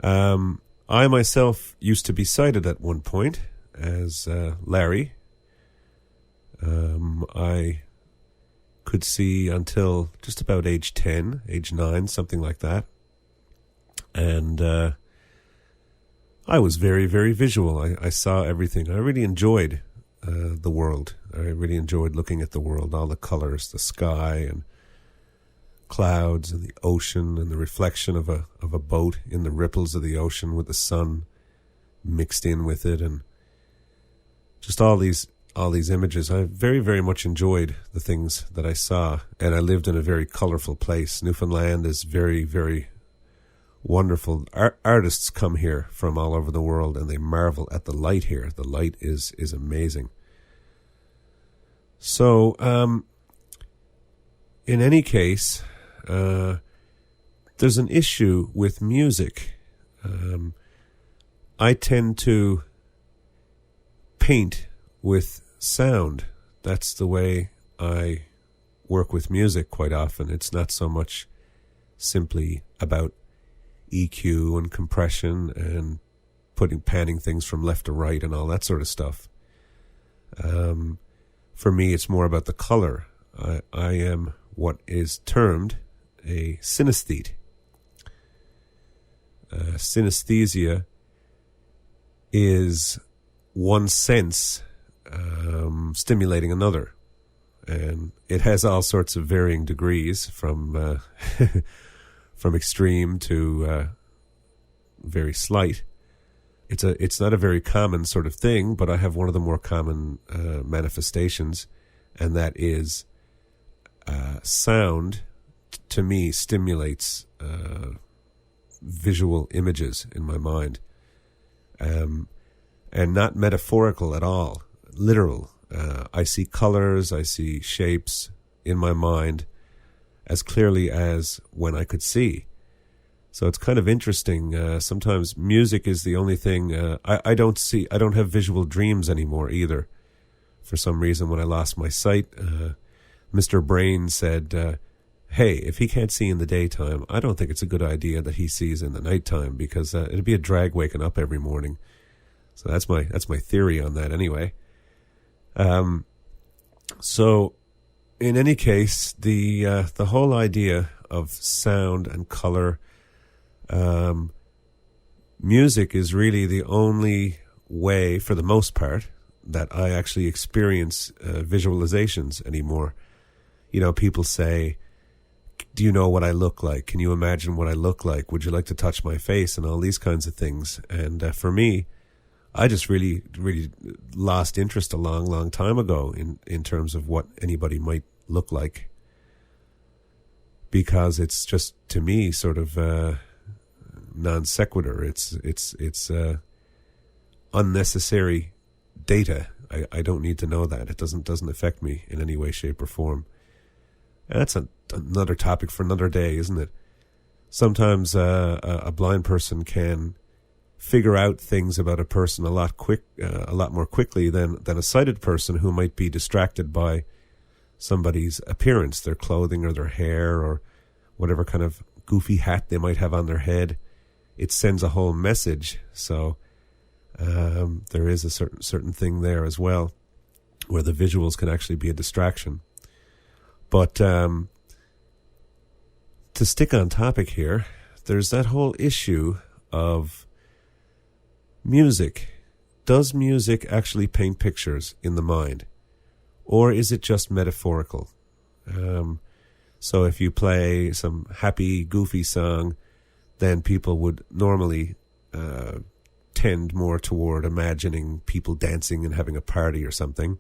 I myself used to be sighted at one point as Larry. I could see until just about age 10, age 9, something like that. And I was very, very visual. I saw everything. I really enjoyed the world. I really enjoyed looking at the world, all the colors, the sky and clouds and the ocean and the reflection of a boat in the ripples of the ocean with the sun mixed in with it, and just all these images. I very, very much enjoyed the things that I saw, and I lived in a very colorful place. Newfoundland is very, very wonderful. Artists come here from all over the world, and they marvel at the light here. The light is amazing. So, in any case, there's an issue with music. I tend to paint with sound. That's the way I work with music quite often. It's not so much simply about EQ and compression and panning things from left to right and all that sort of stuff. For me, it's more about the color. I am what is termed a synesthete. Synesthesia is one sense stimulating another, and it has all sorts of varying degrees from from extreme to very slight. It's not a very common sort of thing, but I have one of the more common manifestations, and that is sound. To me, stimulates visual images in my mind, and not metaphorical at all. Literal. I see colors, I see shapes in my mind as clearly as when I could see. So it's kind of interesting. Sometimes music is the only thing. I don't have visual dreams anymore either. For some reason, when I lost my sight, Mr. Brain said, hey, if he can't see in the daytime, I don't think it's a good idea that he sees in the nighttime, because it'd be a drag waking up every morning. So that's my theory on that anyway. So in any case, the whole idea of sound and color, music is really the only way, for the most part, that I actually experience visualizations anymore. You know, people say, do you know what I look like? Can you imagine what I look like? Would you like to touch my face? And all these kinds of things. And for me, I just really, really lost interest a long, long time ago in terms of what anybody might look like. Because it's just, to me, sort of non sequitur. It's unnecessary data. I don't need to know that. It doesn't affect me in any way, shape, or form. And that's another topic for another day, isn't it? Sometimes a blind person can figure out things about a person a lot more quickly than a sighted person who might be distracted by somebody's appearance, their clothing or their hair or whatever kind of goofy hat they might have on their head. It sends a whole message. So there is a certain thing there as well, where the visuals can actually be a distraction. But to stick on topic here, there's that whole issue of music. Does music actually paint pictures in the mind? Or is it just metaphorical? So if you play some happy, goofy song, then people would normally tend more toward imagining people dancing and having a party or something.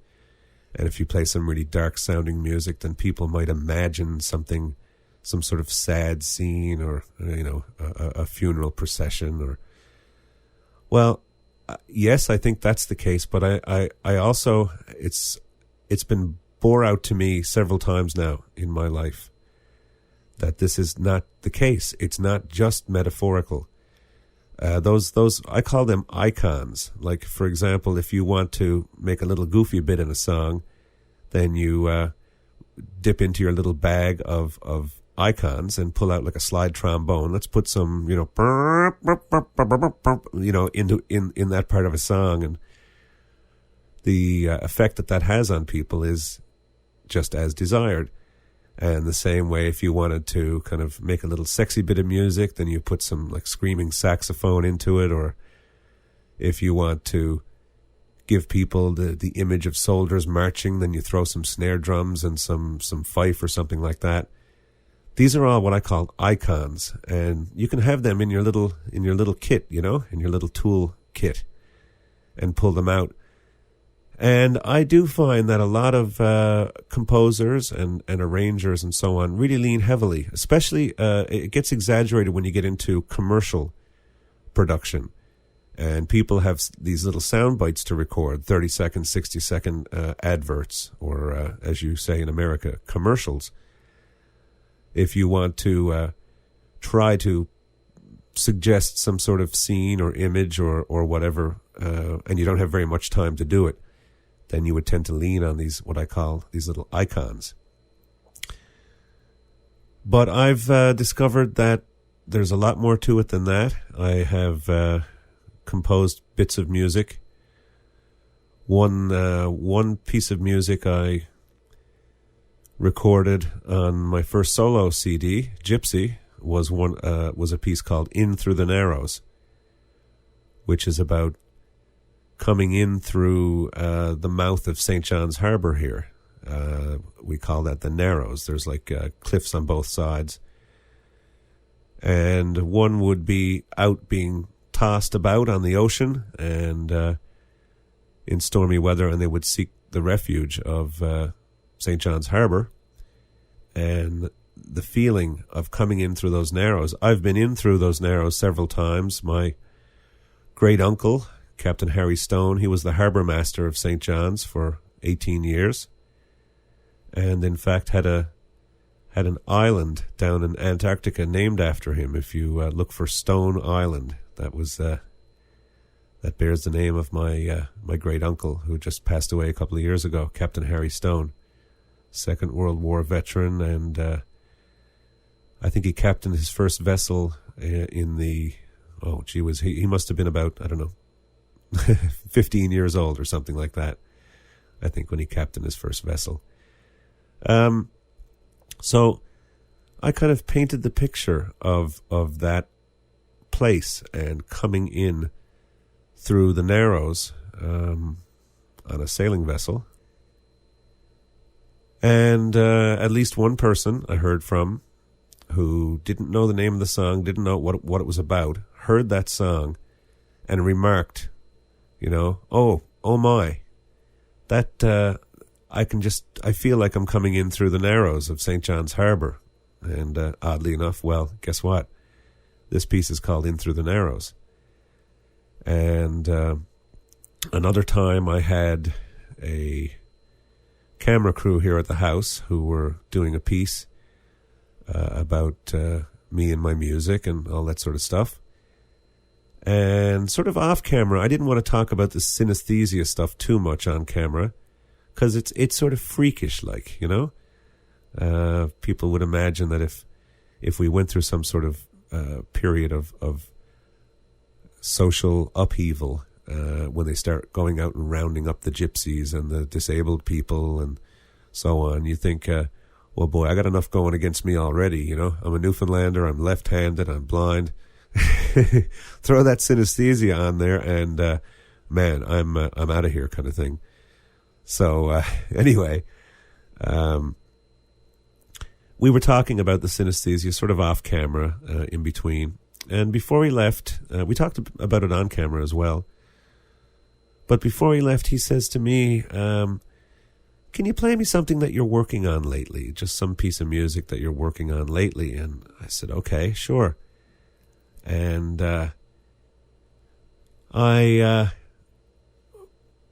And if you play some really dark sounding music, then people might imagine something, some sort of sad scene, or, you know, a funeral procession, or, well, yes, I think that's the case, but I also, it's been bore out to me several times now in my life that this is not the case. It's not just metaphorical. Those I call them icons. Like, for example, if you want to make a little goofy bit in a song, then you dip into your little bag of icons and pull out like a slide trombone. Let's put some, you know, in that part of a song, and the effect that has on people is just as desired. And the same way, if you wanted to kind of make a little sexy bit of music, then you put some like screaming saxophone into it. Or if you want to give people the image of soldiers marching, then you throw some snare drums and some fife or something like that. These are all what I call icons, and you can have them in your little kit, you know, in your little tool kit, and pull them out. And I do find that a lot of composers and arrangers and so on really lean heavily, especially it gets exaggerated when you get into commercial production. And people have these little sound bites to record, 30-second, 60-second adverts, or as you say in America, commercials. If you want to try to suggest some sort of scene or image or whatever, and you don't have very much time to do it, then you would tend to lean on these, what I call these little icons. But I've discovered that there's a lot more to it than that. I have composed bits of music. One piece of music I recorded on my first solo CD, Gypsy, was a piece called "In Through the Narrows," which is about coming in through the mouth of St. John's Harbor here. We call that the Narrows. There's like cliffs on both sides. And one would be out being tossed about on the ocean and in stormy weather, and they would seek the refuge of St. John's Harbor. And the feeling of coming in through those Narrows. I've been in through those Narrows several times. My great uncle, Captain Harry Stone, he was the harbour master of St. John's for 18 years, and in fact had an island down in Antarctica named after him. If you look for Stone Island, that bears the name of my great uncle, who just passed away a couple of years ago, Captain Harry Stone, Second World War veteran, and I think he captained his first vessel in the he must have been about, I don't know, 15 years old or something like that, I think, when he captained his first vessel. So I kind of painted the picture of that place and coming in through the Narrows on a sailing vessel. And at least one person I heard from who didn't know the name of the song, didn't know what it was about, heard that song and remarked, you know, oh my, that I feel like I'm coming in through the Narrows of St. John's Harbor. And oddly enough, well, guess what? This piece is called "In Through the Narrows." And another time I had a camera crew here at the house who were doing a piece about me and my music and all that sort of stuff. And sort of off camera, I didn't want to talk about the synesthesia stuff too much on camera, because it's sort of freakish, like, you know. People would imagine that if we went through some sort of period of social upheaval, when they start going out and rounding up the gypsies and the disabled people and so on, you think, well, boy, I got enough going against me already, you know. I'm a Newfoundlander, I'm left-handed, I'm blind. Throw that synesthesia on there and, man, I'm out of here, kind of thing. So, anyway, we were talking about the synesthesia sort of off camera, in between. And before he left, we talked about it on camera as well. But before he left, he says to me, can you play me something that you're working on lately? Just some piece of music that you're working on lately. And I said, okay, sure. And I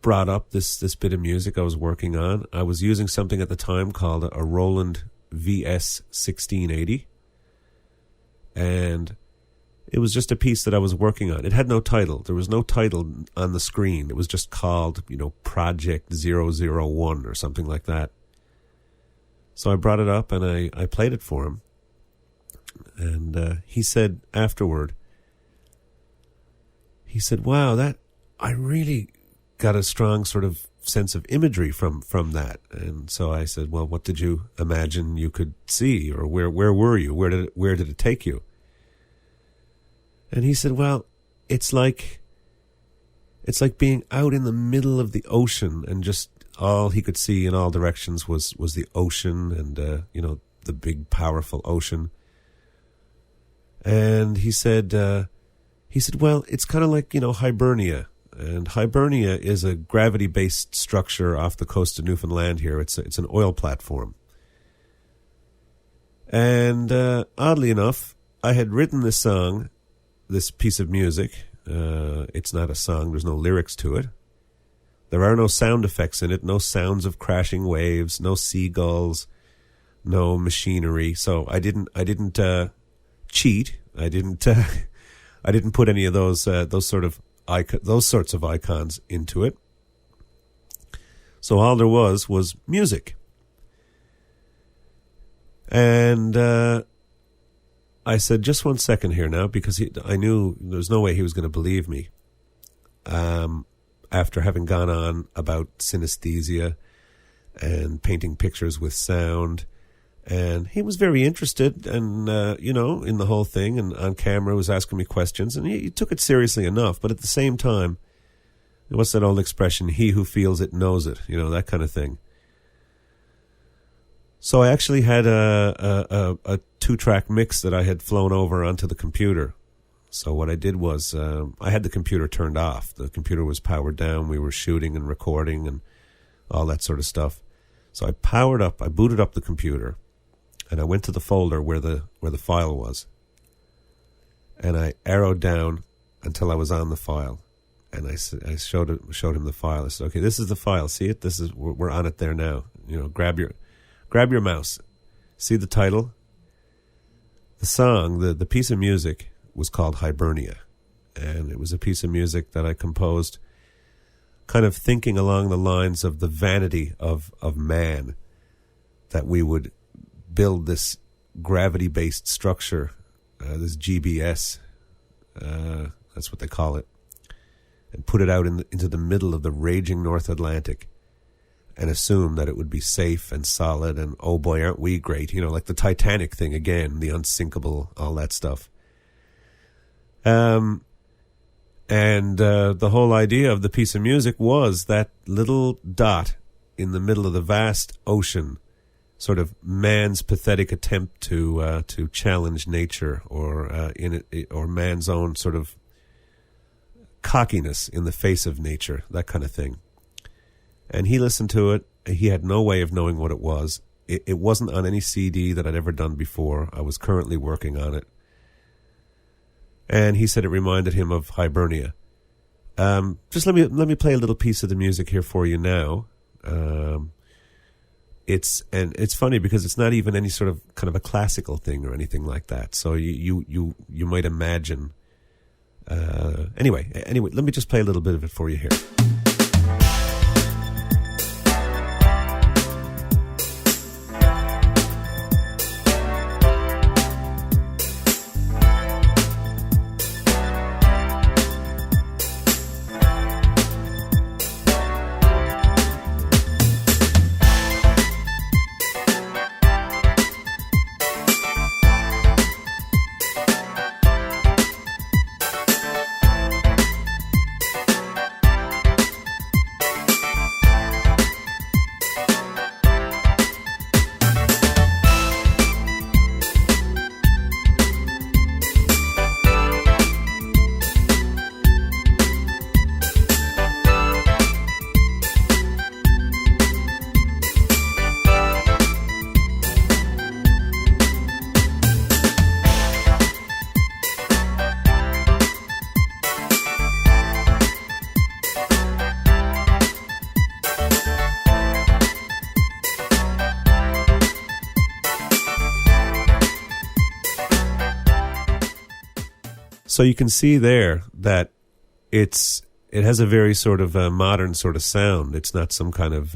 brought up this bit of music I was working on. I was using something at the time called a Roland VS 1680. And it was just a piece that I was working on. It had no title. There was no title on the screen. It was just called, Project 001 or something like that. So I brought it up and I played it for him. And he said afterward, he said, wow, I really got a strong sort of sense of imagery from that. And so I said, well, what did you imagine you could see? Or where were you? Where did it take you? And he said, well, it's like being out in the middle of the ocean, and just all he could see in all directions was the ocean and, the big, powerful ocean. And he said, well, it's kind of like, Hibernia. And Hibernia is a gravity-based structure off the coast of Newfoundland here. It's an oil platform. And oddly enough, I had written this song, this piece of music. It's not a song. There's no lyrics to it. There are no sound effects in it, no sounds of crashing waves, no seagulls, no machinery. So I didn't cheat. I didn't put any of those sorts of icons into it. So all there was music. And I said, just 1 second here now, because I knew there's no way he was going to believe me. After having gone on about synesthesia and painting pictures with sound. And he was very interested and, in the whole thing, and on camera was asking me questions, and he took it seriously enough. But at the same time, what's that old expression? He who feels it knows it, that kind of thing. So I actually had a 2-track mix that I had flown over onto the computer. So what I did was I had the computer turned off. The computer was powered down. We were shooting and recording and all that sort of stuff. So I booted up the computer, and I went to the folder where the file was. And I arrowed down until I was on the file. And I showed him the file. I said, okay, this is the file. See it? We're on it there now. Grab your mouse. See the title? The song, the piece of music was called Hibernia. And it was a piece of music that I composed kind of thinking along the lines of the vanity of man, that we would build this gravity-based structure, this GBS, that's what they call it, and put it out into the middle of the raging North Atlantic, and assume that it would be safe and solid, and oh boy, aren't we great, like the Titanic thing again, the unsinkable, all that stuff. And the whole idea of the piece of music was that little dot in the middle of the vast ocean, sort of man's pathetic attempt to challenge nature, or man's own sort of cockiness in the face of nature, that kind of thing. And he listened to it. He had no way of knowing what it was. It wasn't on any CD that I'd ever done before. I was currently working on it. And he said it reminded him of Hibernia. Just let me play a little piece of the music here for you now. It's funny because it's not even any sort of kind of a classical thing or anything like that. So you might imagine. Anyway, let me just play a little bit of it for you here. So you can see there that it has a very sort of modern sort of sound. It's not some kind of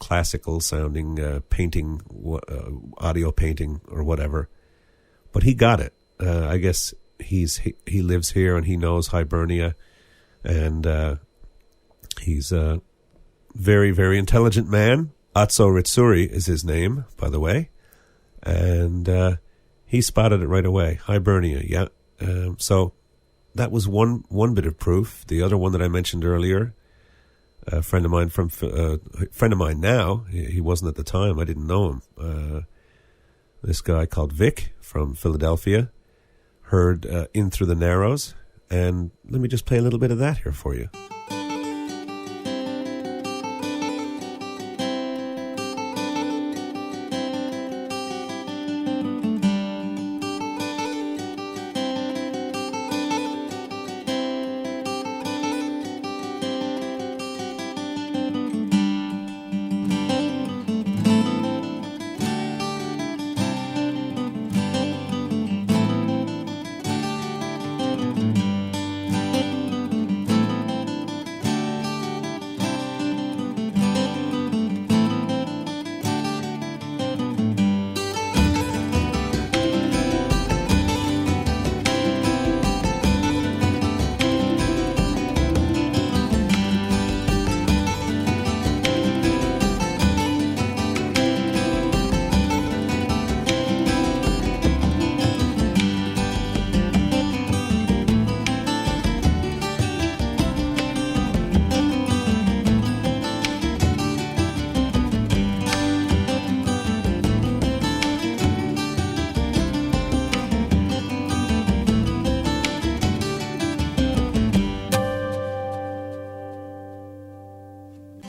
classical sounding painting, audio painting or whatever. But he got it. I guess he lives here and he knows Hibernia, and he's a very, very intelligent man. Atso Ritsuri is his name, by the way, and he spotted it right away. Hibernia, yeah. So that was one bit of proof. The other one that I mentioned earlier, a friend of mine now. He wasn't at the time. I didn't know him. This guy called Vic from Philadelphia heard In Through the Narrows, and let me just play a little bit of that here for you.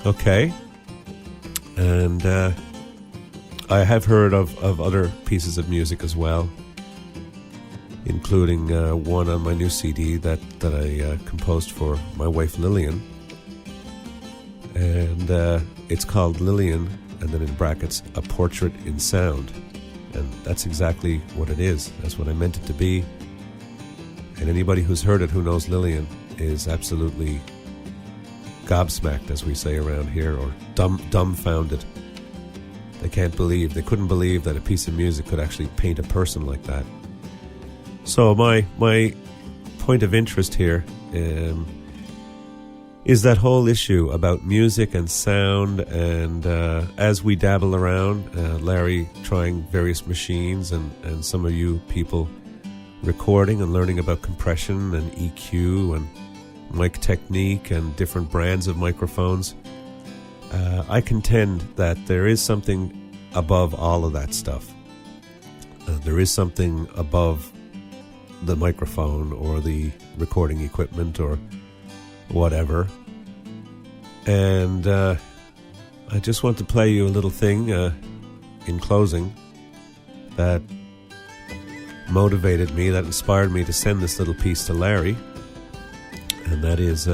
Okay. And I have heard of other pieces of music as well, including one on my new CD that I composed for my wife Lillian. And it's called Lillian, and then in brackets, A Portrait in Sound. And that's exactly what it is. That's what I meant it to be. And anybody who's heard it who knows Lillian is absolutely gobsmacked, as we say around here, or dumbfounded. They couldn't believe that a piece of music could actually paint a person like that. So my point of interest here is that whole issue about music and sound, and as we dabble around, Larry trying various machines, and some of you people recording and learning about compression and EQ and mic technique and different brands of microphones, I contend that there is something above all of that stuff. There is something above the microphone or the recording equipment or whatever. And I just want to play you a little thing in closing that motivated me, that inspired me to send this little piece to Larry. And that is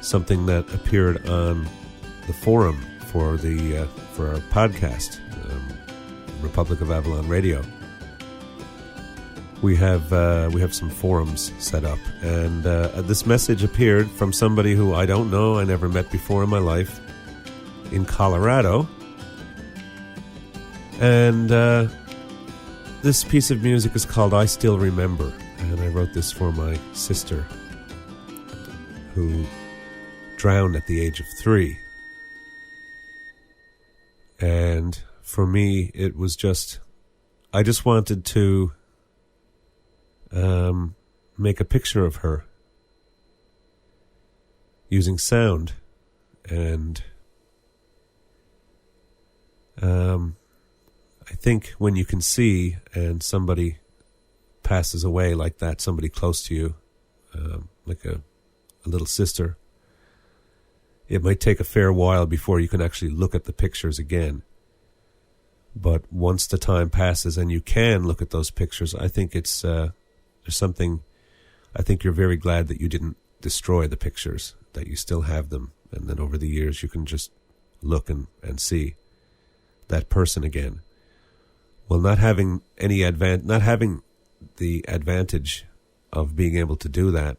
something that appeared on the forum for our podcast, Republic of Avalon Radio. We have some forums set up, and this message appeared from somebody who I don't know, I never met before in my life, in Colerado. And this piece of music is called I Still Remember, and I wrote this for my sister, who drowned at the age of 3. And for me, it was I just wanted to make a picture of her using sound. And I think when you can see and somebody passes away like that, somebody close to you, like a little sister, it might take a fair while before you can actually look at the pictures again. But once the time passes and you can look at those pictures, I think there's something. I think you're very glad that you didn't destroy the pictures, that you still have them, and then over the years you can just look and see that person again. Well, not having the advantage of being able to do that,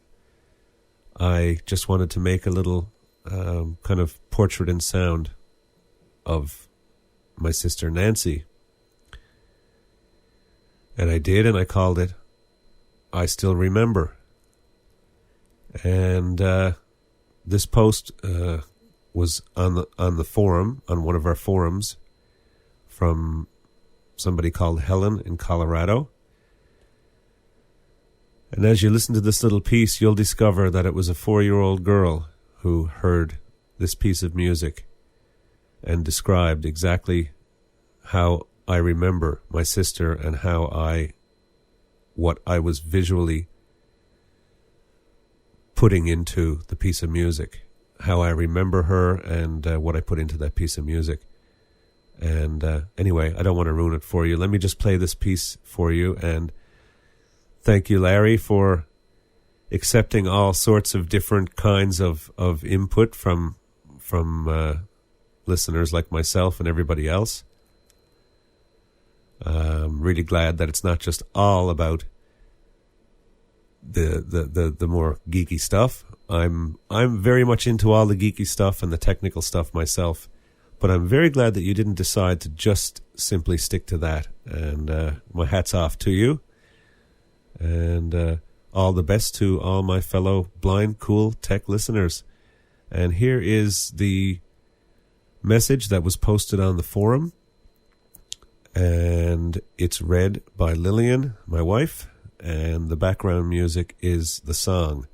I just wanted to make a little kind of portrait in sound of my sister Nancy. And I did, and I called it I Still Remember. And this post was on the forum, on one of our forums, from somebody called Helen in Colerado. And as you listen to this little piece, you'll discover that it was a 4-year-old girl who heard this piece of music and described exactly how I remember my sister and what I was visually putting into the piece of music, how I remember her and what I put into that piece of music. And anyway, I don't want to ruin it for you. Let me just play this piece for you. And thank you, Larry, for accepting all sorts of different kinds of input from listeners like myself and everybody else. I'm really glad that it's not just all about the more geeky stuff. I'm very much into all the geeky stuff and the technical stuff myself, but I'm very glad that you didn't decide to just simply stick to that. And my hat's off to you. And all the best to all my fellow blind, cool tech listeners. And here is the message that was posted on the forum. And it's read by Lillian, my wife. And the background music is the song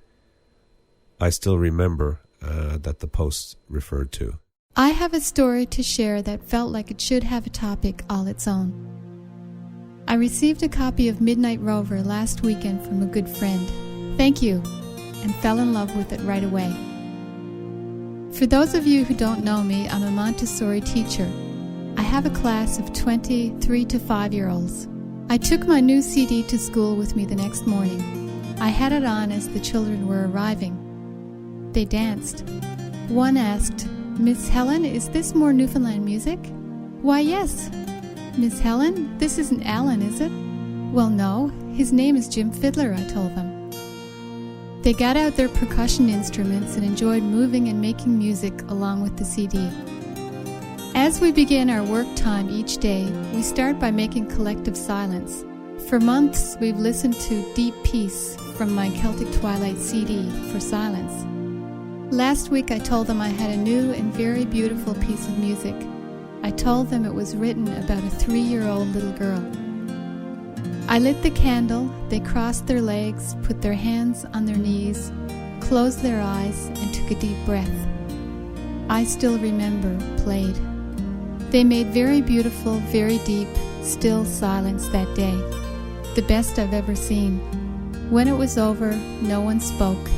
I Still Remember that the post referred to. I have a story to share that felt like it should have a topic all its own. I received a copy of Midnight Rover last weekend from a good friend. Thank you, and fell in love with it right away. For those of you who don't know me, I'm a Montessori teacher. I have a class of 20 3 to 5-year-olds. I took my new CD to school with me the next morning. I had it on as the children were arriving. They danced. One asked, "Miss Helen, is this more Newfoundland music?" "Why, yes." "Miss Helen, this isn't Alan, is it?" "Well, no. His name is Jim Fidler," I told them. They got out their percussion instruments and enjoyed moving and making music along with the CD. As we begin our work time each day, we start by making collective silence. For months, we've listened to Deep Peace from my Celtic Twilight CD for silence. Last week, I told them I had a new and very beautiful piece of music. I told them it was written about a 3-year-old little girl. I lit the candle, they crossed their legs, put their hands on their knees, closed their eyes, and took a deep breath. I Still Remember played. They made very beautiful, very deep, still silence that day. The best I've ever seen. When it was over, no one spoke.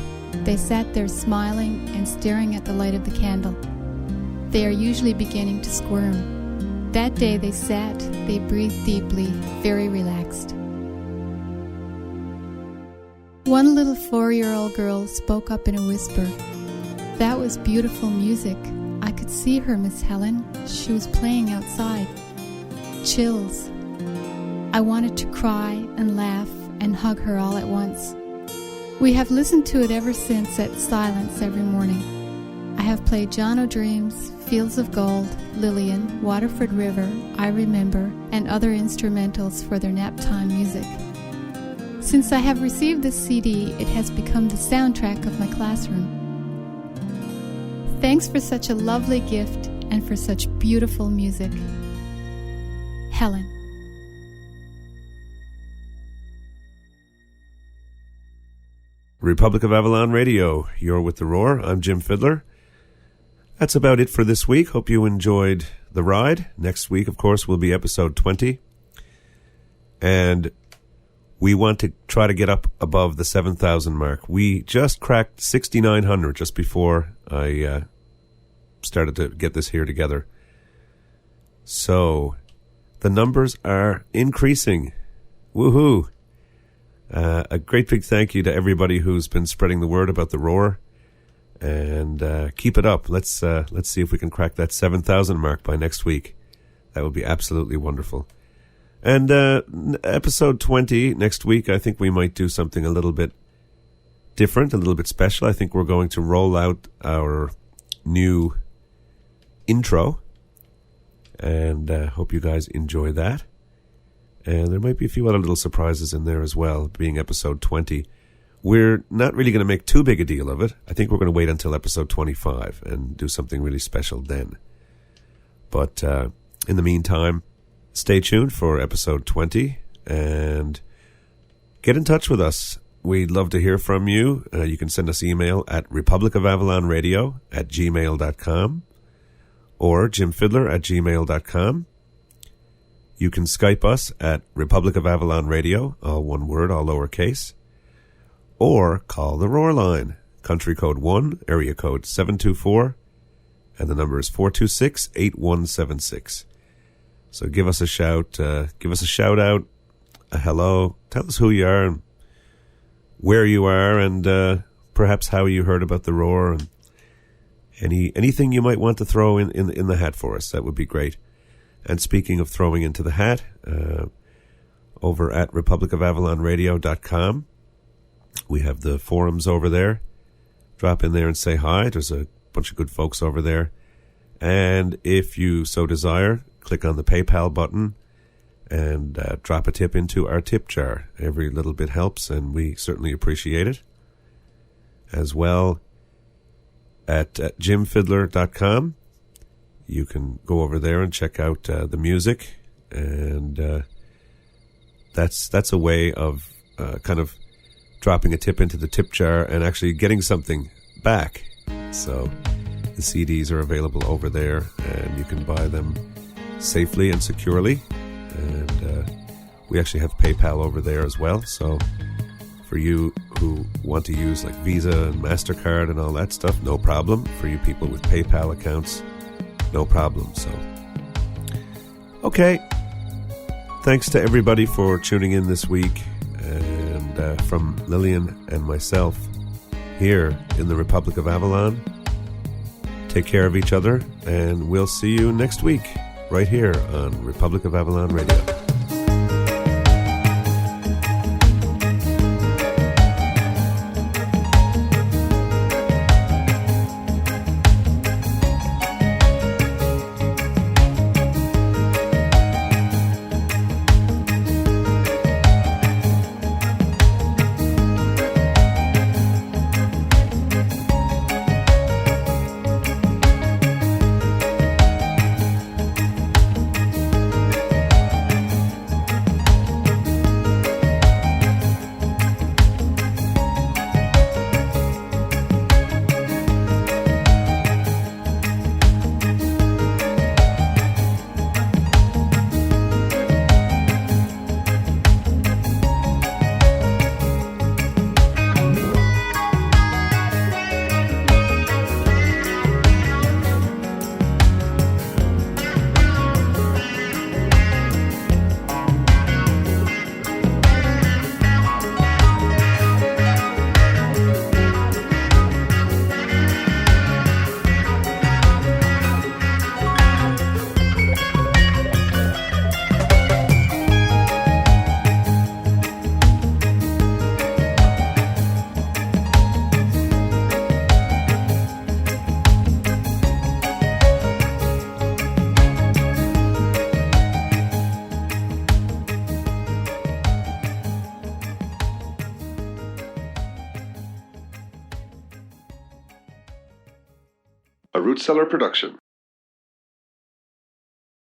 They sat there smiling and staring at the light of the candle. They are usually beginning to squirm. That day they sat, they breathed deeply, very relaxed. One little 4-year-old girl spoke up in a whisper. "That was beautiful music. I could see her, Miss Helen. She was playing outside." Chills. I wanted to cry and laugh and hug her all at once. We have listened to it ever since at silence every morning. I have played John O'Dreams, Fields of Gold, Lillian, Waterford River, I Remember, and other instrumentals for their nap time music. Since I have received this CD, it has become the soundtrack of my classroom. Thanks for such a lovely gift and for such beautiful music. Helen. Republic of Avalon Radio, you're with The Roar. I'm Jim Fidler. That's about it for this week. Hope you enjoyed the ride. Next week, of course, will be episode 20. And we want to try to get up above the 7,000 mark. We just cracked 6,900 just before I started to get this here together. So the numbers are increasing. Woohoo! A great big thank you to everybody who's been spreading the word about the Roar, and keep it up. Let's see if we can crack that 7,000 mark by next week. That would be absolutely wonderful. And episode 20 next week, I think we might do something a little bit different, a little bit special. I think we're going to roll out our new intro, and hope you guys enjoy that. And there might be a few other little surprises in there as well, being episode 20. We're not really going to make too big a deal of it. I think we're going to wait until episode 25 and do something really special then. But in the meantime, stay tuned for episode 20 and get in touch with us. We'd love to hear from you. You can send us email at republicofavalonradio@gmail.com or jimfidler@gmail.com. You can Skype us at Republic of Avalon Radio, all one word, all lowercase, or call the Roar line, country code 1, area code 724, and the number is 426-8176. So give us a shout, give us a shout out, a hello, tell us who you are and where you are, and perhaps how you heard about the Roar, and anything you might want to throw in the hat for us. That would be great. And speaking of throwing into the hat, over at republicofavalonradio.com, we have the forums over there. Drop in there and say hi. There's a bunch of good folks over there. And if you so desire, click on the PayPal button and drop a tip into our tip jar. Every little bit helps, and we certainly appreciate it. As well, at jimfidler.com, you can go over there and check out the music, and that's a way of kind of dropping a tip into the tip jar and actually getting something back. So the CDs are available over there, and you can buy them safely and securely. And we actually have PayPal over there as well. So for you who want to use like Visa and MasterCard and all that stuff, no problem. For you people with PayPal accounts, no problem. So, okay. Thanks to everybody for tuning in this week. And from Lillian and myself here in the Republic of Avalon, take care of each other, and we'll see you next week right here on Republic of Avalon Radio. A Root Cellar production.